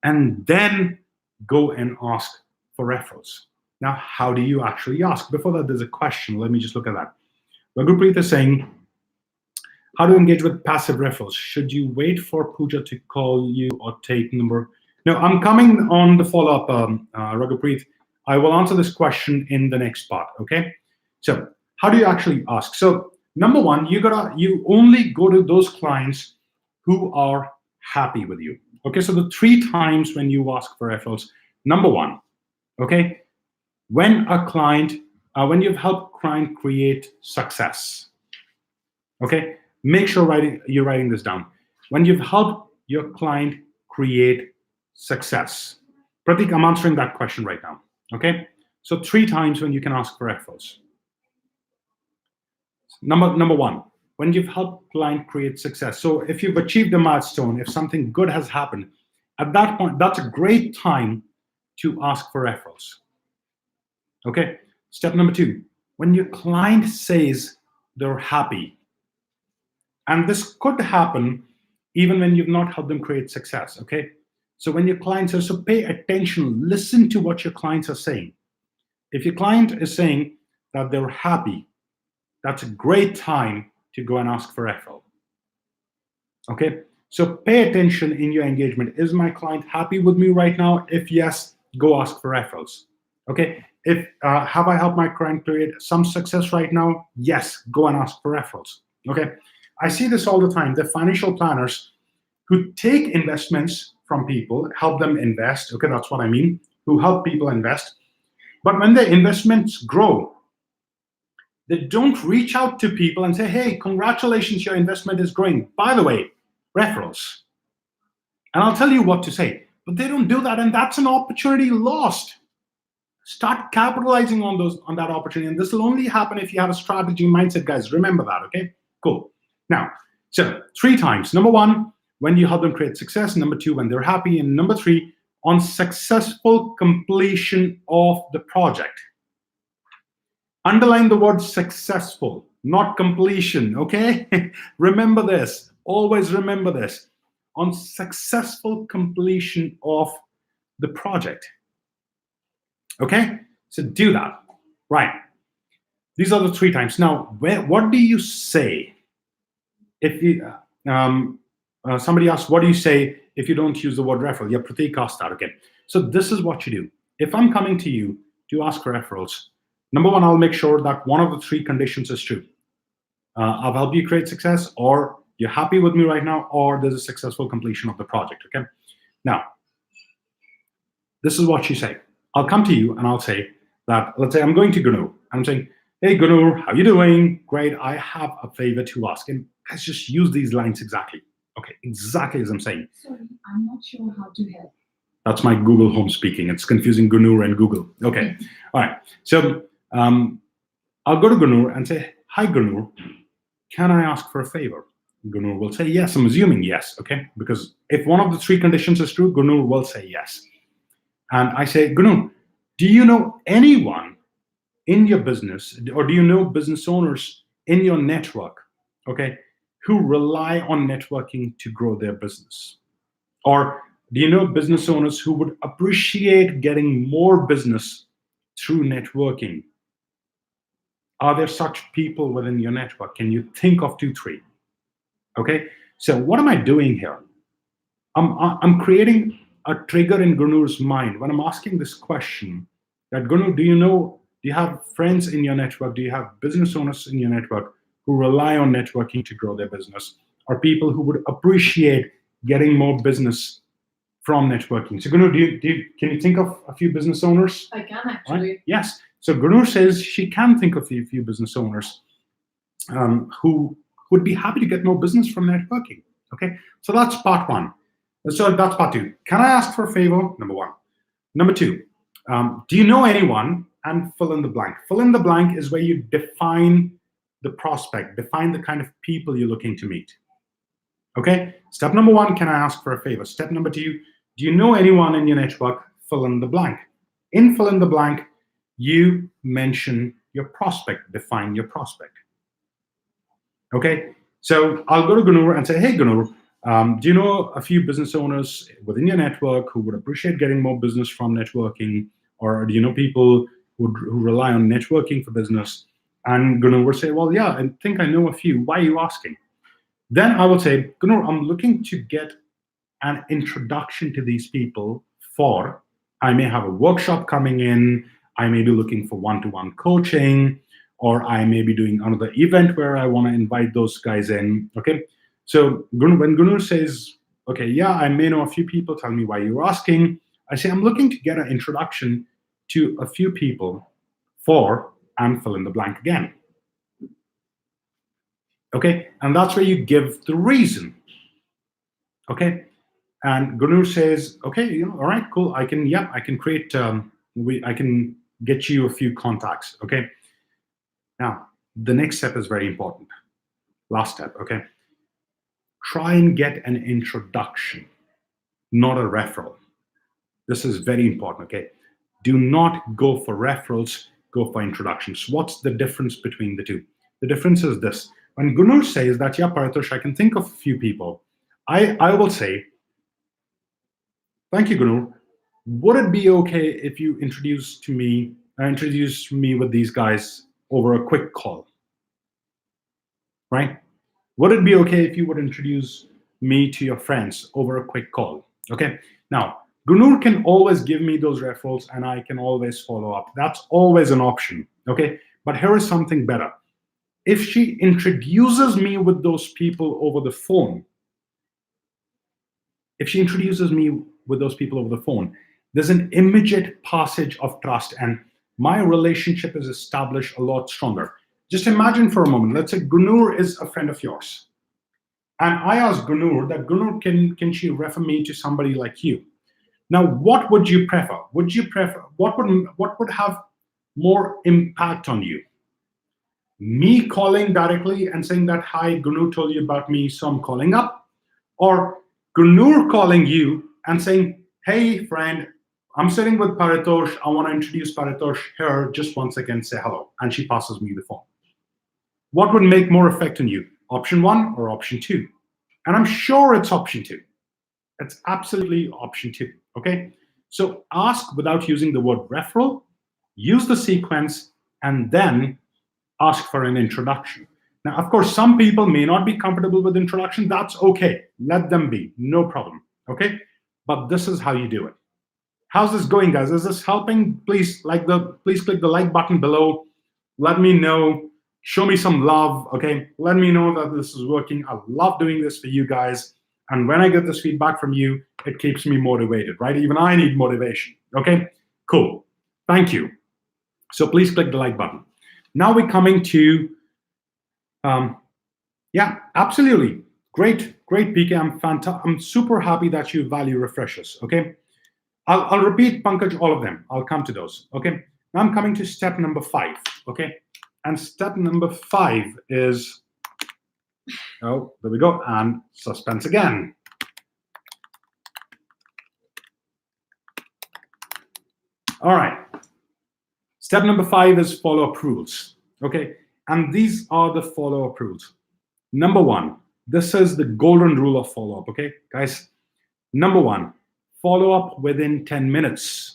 And then go and ask for referrals. Now, how do you actually ask? Before that, there's a question. Let me just look at that. Raghupreet is saying, how to engage with passive referrals? Should you wait for Pooja to call you or take number? No, I'm coming on the follow-up, Raghupreet. I will answer this question in the next part, okay? So how do you actually ask? So number one, you only go to those clients who are happy with you. Okay, so the 3 times when you ask for referrals. Number one, okay, when you've helped client create success. Okay, make sure you're writing this down. When you've helped your client create success. Pratik, I'm answering that question right now. Okay, so 3 times when you can ask for referrals. Number one, when you've helped client create success. So if you've achieved a milestone, if something good has happened, at that point, that's a great time to ask for referrals. Okay. Step number 2, when your client says they're happy, and this could happen even when you've not helped them create success. Okay. So when your client says, so pay attention, listen to what your clients are saying. If your client is saying that they're happy, that's a great time to go and ask for referral. Okay, so pay attention in your engagement. Is my client happy with me right now? If yes, go ask for referrals. Okay, if have I helped my client create some success right now? Yes, go and ask for referrals. Okay, I see this all the time. The financial planners who take investments from people, help them invest. Okay, that's what I mean. Who help people invest. But when their investments grow, they don't reach out to people and say, hey, congratulations, your investment is growing. By the way, referrals. And I'll tell you what to say. But they don't do that, and that's an opportunity lost. Start capitalizing on that opportunity. And this will only happen if you have a strategy mindset, guys. Remember that, okay? Cool. Now, so 3 times. Number 1, when you help them create success. Number 2, when they're happy. And number 3, on successful completion of the project. Underline the word successful, not completion, okay? Remember this. Always remember this. On successful completion of the project. Okay? So do that. Right. These are the 3 times. Now, what do you say if you, somebody asks, what do you say if you don't use the word referral? Yeah, Pratik asked that, okay. So this is what you do. If I'm coming to you to ask for referrals, number 1, I'll make sure that one of the 3 conditions is true. I'll help you create success, or you're happy with me right now, or there's a successful completion of the project, okay? Now, this is what you say. I'll come to you and I'll say that, let's say I'm going to Gunur. I'm saying, hey, Gunur, how you doing? Great, I have a favor to ask. And let's just use these lines exactly. Okay, exactly as I'm saying. Sorry, I'm not sure how to help. That's my Google Home speaking. It's confusing Gunur and Google. Okay, all right. So I'll go to Gunur and say, hi, Gunur, can I ask for a favor? Gunur will say yes. I'm assuming yes, okay? Because if one of the 3 conditions is true, Gunur will say yes. And I say, Gunur, do you know anyone in your business, or do you know business owners in your network, okay, who rely on networking to grow their business? Or do you know business owners who would appreciate getting more business through networking? Are there such people within your network? Can you think of 2, 3? Okay, so what am I doing here? I'm creating a trigger in Gunur's mind when I'm asking this question, that Gunur, do you have friends in your network? Do you have business owners in your network who rely on networking to grow their business, or people who would appreciate getting more business from networking? So Gunur, can you think of a few business owners? I can actually. Right? Yes. So Gunur says she can think of a few business owners who would be happy to get more business from networking. Okay, so that's part 1. So that's part 2. Can I ask for a favor? Number 1. Number 2, do you know anyone? And fill in the blank. Fill in the blank is where you define the prospect, define the kind of people you're looking to meet. Okay, step number 1, can I ask for a favor? Step number 2, do you know anyone in your network? Fill in the blank. In fill in the blank, you mention your prospect, define your prospect. Okay, so I'll go to Gunur and say, hey, Gunur, do you know a few business owners within your network who would appreciate getting more business from networking? Or do you know people who rely on networking for business? And Gunur will say, well, yeah, I think I know a few. Why are you asking? Then I will say, Gunur, I'm looking to get an introduction to these people for, I may have a workshop coming in, I may be looking for one-to-one coaching, or I may be doing another event where I want to invite those guys in, okay? So when Gunur says, okay, yeah, I may know a few people, tell me why you're asking, I say, I'm looking to get an introduction to a few people for, and fill in the blank again. Okay, and that's where you give the reason. Okay, and Gunur says, okay, all right, cool, I can create, I can get you a few contacts, okay? Now, the next step is very important. Last step, okay? Try and get an introduction, not a referral. This is very important, okay? Do not go for referrals, go for introductions. What's the difference between the 2? The difference is this. When Gunur says that, yeah, Paritosh, I can think of a few people, I will say, thank you, Gunur. Would it be okay if you introduce me with these guys over a quick call? Right? Would it be okay if you would introduce me to your friends over a quick call? Okay. Now, Gunur can always give me those referrals and I can always follow up. That's always an option. Okay. But here is something better. If she introduces me with those people over the phone, if she introduces me with those people over the phone, there's an immediate passage of trust, and my relationship is established a lot stronger. Just imagine for a moment, let's say Gunur is a friend of yours. And I asked Gunur that, Gunur, can she refer me to somebody like you? Now, what would you prefer? What would have more impact on you? Me calling directly and saying that, hi, Gunur told you about me, so I'm calling up? Or Gunur calling you and saying, hey, friend, I'm sitting with Paritosh. I want to introduce Paritosh here. Just 1 second, say hello. And she passes me the phone. What would make more effect on you? Option 1 or option 2? And I'm sure it's option 2. It's absolutely option 2, okay? So ask without using the word referral, use the sequence, and then ask for an introduction. Now, of course, some people may not be comfortable with introduction. That's okay. Let them be, no problem, okay? But this is how you do it. How's this going, guys? Is this helping? Please click the like button below. Let me know. Show me some love, okay? Let me know that this is working. I love doing this for you guys. And when I get this feedback from you, it keeps me motivated, right? Even I need motivation, okay? Cool, thank you. So please click the like button. Now we're coming to, yeah, absolutely. Great, PK, I'm super happy that you value refreshers, okay? I'll repeat, Pankaj, all of them. I'll come to those, okay? Now I'm coming to step number 5, okay? And step number 5 is, oh, there we go, and suspense again. All right. Step number 5 is follow-up rules, okay? And these are the follow-up rules. Number 1, this is the golden rule of follow-up, okay, guys? Number 1, follow up within 10 minutes.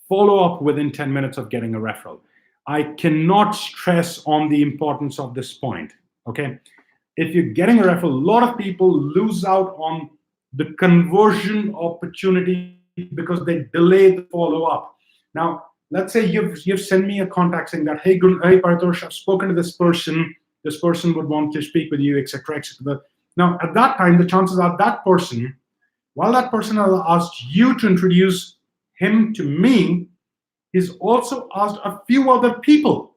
Follow up within 10 minutes of getting a referral. I cannot stress on the importance of this point, okay? If you're getting a referral, a lot of people lose out on the conversion opportunity because they delay the follow-up. Now, let's say you've sent me a contact saying that, hey, Paritosh, I've spoken to this person would want to speak with you, etc., etc. Now, at that time, the chances are that person, while that person has asked you to introduce him to me, he's also asked a few other people.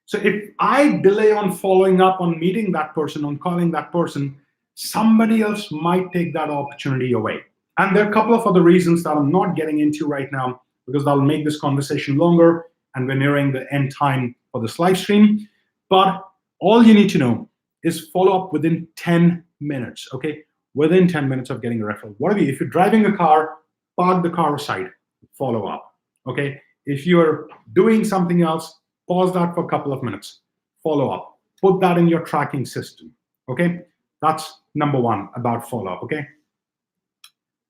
So if I delay on following up, on meeting that person, on calling that person, somebody else might take that opportunity away. And there are a couple of other reasons that I'm not getting into right now, because that'll make this conversation longer, and we're nearing the end time for this live stream. But all you need to know is follow up within 10 minutes, okay? Within 10 minutes of getting a referral. Whatever, if you're driving a car, park the car aside, follow up, okay? If you're doing something else, pause that for a couple of minutes, follow up. Put that in your tracking system, okay? That's number 1 about follow up, okay?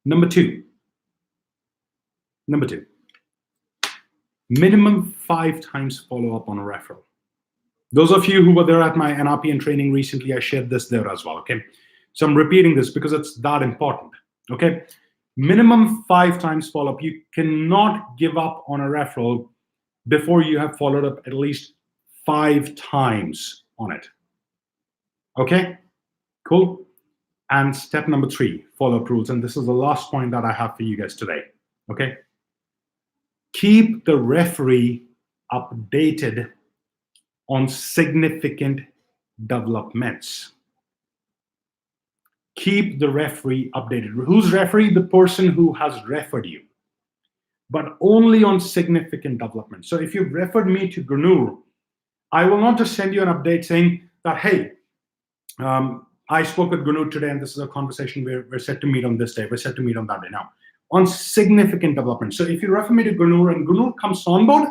Number 2, minimum 5 times follow up on a referral. Those of you who were there at my NRPN training recently, I shared this there as well, okay? So I'm repeating this because it's that important, okay? Minimum 5 times follow-up. You cannot give up on a referral before you have followed up at least 5 times on it, okay? Cool. And step number 3, follow-up rules. And this is the last point that I have for you guys today, okay? Keep the referee updated on significant developments. Keep the referee updated. Who's referee? The person who has referred you, but only on significant developments. So if you've referred me to Gunur, I will not just send you an update saying that, hey, I spoke with Gunur today, and this is a conversation we're set to meet on this day, we're set to meet on that day. Now, on significant development. So if you refer me to Gunur and Gunur comes on board,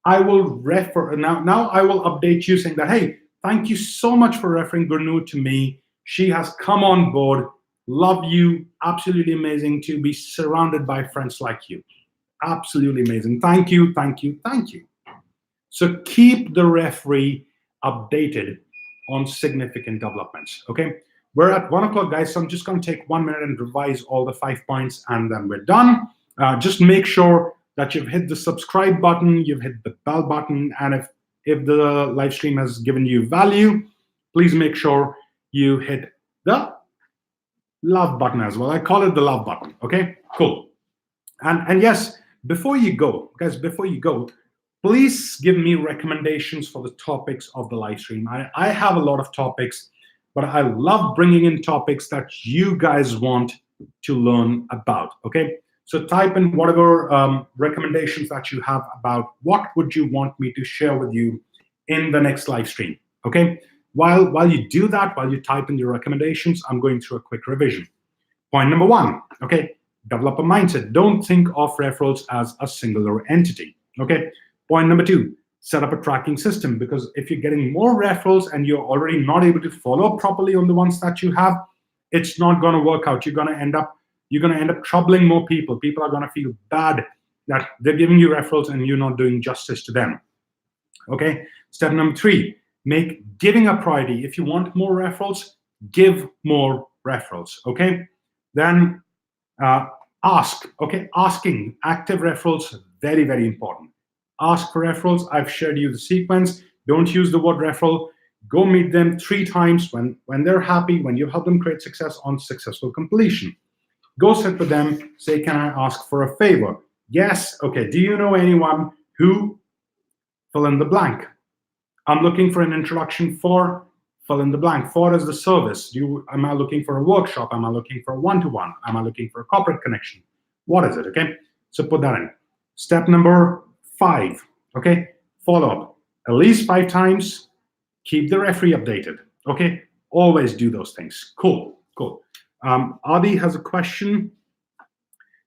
I will refer, now I will update you saying that, hey, thank you so much for referring Gunur to me. She has come on board. Love you. Absolutely amazing to be surrounded by friends like you. Absolutely amazing. Thank you, thank you, thank you. So keep the referee updated on significant developments, okay? We're at 1 o'clock, guys, so I'm just going to take 1 minute and revise all the 5 points, and then we're done. Just make sure that you've hit the subscribe button, you've hit the bell button, and if the live stream has given you value, please make sure you hit the love button as well. I call it the love button. Okay, cool. And yes, before you go, guys, please give me recommendations for the topics of the live stream. I have a lot of topics, but I love bringing in topics that you guys want to learn about. Okay, so type in whatever recommendations that you have about what would you want me to share with you in the next live stream. Okay, while you do that, while you type in your recommendations, I'm going through a quick revision. Point number one, okay, develop a mindset. Don't think of referrals as a singular entity. Okay. Point number two, set up a tracking system, because if you're getting more referrals and you're already not able to follow up properly on the ones that you have, it's not going to work out. You're going to end up troubling more people. People are going to feel bad that they're giving you referrals and you're not doing justice to them. Okay. Step number three, make giving a priority. If you want more referrals, give more referrals. Okay. Then ask. Okay, asking active referrals, very, very important. Ask for referrals. I've shared you the sequence. Don't use the word referral. Go meet them 3 times when they're happy, when you help them create success on successful completion. Go sit with them, say, can I ask for a favor? Yes, okay, do you know anyone who, fill in the blank. I'm looking for an introduction for, fill in the blank. For is the service. Am I looking for a workshop? Am I looking for a one-to-one? Am I looking for a corporate connection? What is it, okay? So put that in. Step number 5, okay? Follow up. At least 5 times. Keep the referee updated, okay? Always do those things. Cool, cool. Adi has a question.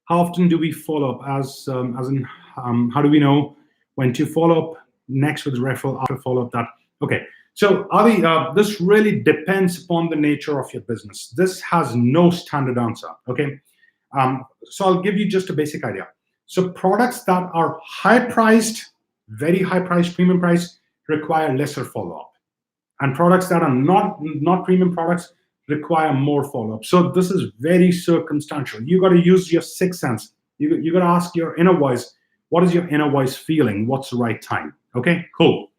How often do we follow up? As in, how do we know when to follow up next with referral after follow up? That okay? So Adi, this really depends upon the nature of your business. This has no standard answer. Okay, so I'll give you just a basic idea. So products that are high priced, very high priced, premium price require lesser follow up, and products that are not premium products require more follow-up. So this is very circumstantial. You got to use your sixth sense. You got to ask your inner voice, what is your inner voice feeling? What's the right time? Okay, cool.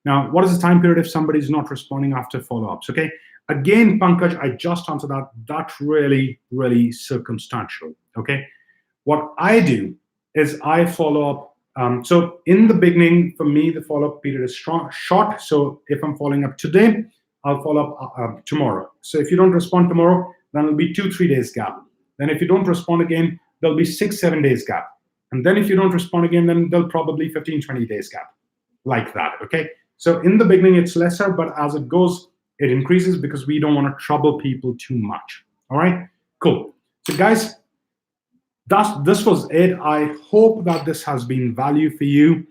Now, what is the time period if somebody's not responding after follow-ups? Okay, again, Pankaj, I just answered that. That's really, really circumstantial. Okay, what I do is I follow up. So in the beginning, for me, the follow-up period is short. So if I'm following up today, I'll follow up tomorrow. So if you don't respond tomorrow, then it'll be 2-3 days gap. Then if you don't respond again, there'll be 6-7 days gap. And then if you don't respond again, then there'll probably 15-20 days gap, like that, okay? So in the beginning, it's lesser, but as it goes, it increases because we don't want to trouble people too much, all right? Cool. So guys, this was it. I hope that this has been value for you.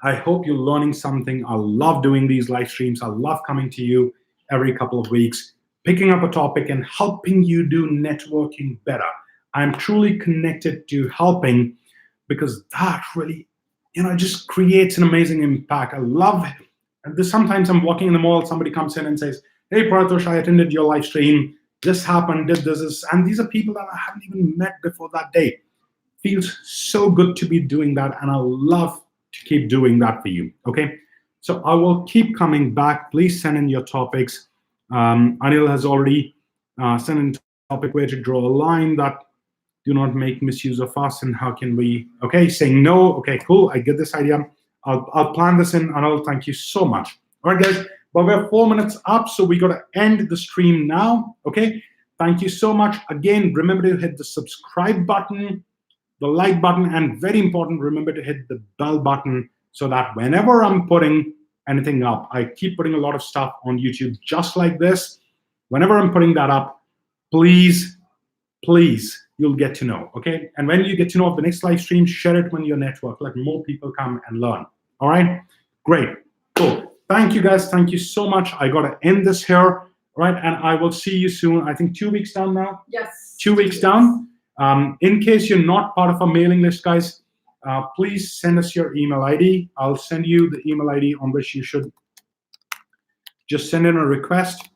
I hope you're learning something. I love doing these live streams. I love coming to you every couple of weeks, picking up a topic and helping you do networking better. I'm truly connected to helping because that really, just creates an amazing impact. I love it. And sometimes I'm walking in the mall, somebody comes in and says, hey, Paritosh, I attended your live stream. This happened, did this. And these are people that I haven't even met before that day. Feels so good to be doing that. And I love to keep doing that for you, okay? So I will keep coming back. Please send in your topics. Anil has already sent in a topic where to draw a line that do not make misuse of us, and how can we, okay, saying no, okay, cool, I get this idea. I'll plan this in, Anil, thank you so much. All right, guys, but we're 4 minutes up, so we got to end the stream now, okay? Thank you so much. Again, remember to hit the subscribe button, the like button, and very important, remember to hit the bell button so that whenever I'm putting anything up, I keep putting a lot of stuff on YouTube just like this. Whenever I'm putting that up, please, you'll get to know, okay? And when you get to know of the next live stream, share it on your network. Let more people come and learn, all right? Great, cool. Thank you, guys. Thank you so much. I got to end this here, all right? And I will see you soon. I think 2 weeks down now? Yes. 2 weeks down. In case you're not part of our mailing list, guys, please send us your email ID. I'll send you the email ID on which you should just send in a request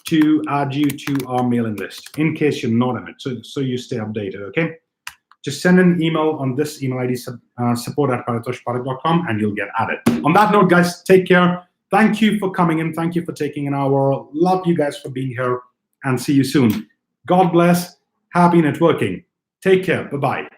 to add you to our mailing list, in case you're not in it, so you stay updated, okay? Just send an email on this email ID, support@paritoshpathak.com, and you'll get added. On that note, guys, take care. Thank you for coming in. Thank you for taking an hour. Love you guys for being here, and see you soon. God bless. Happy networking. Take care. Bye-bye.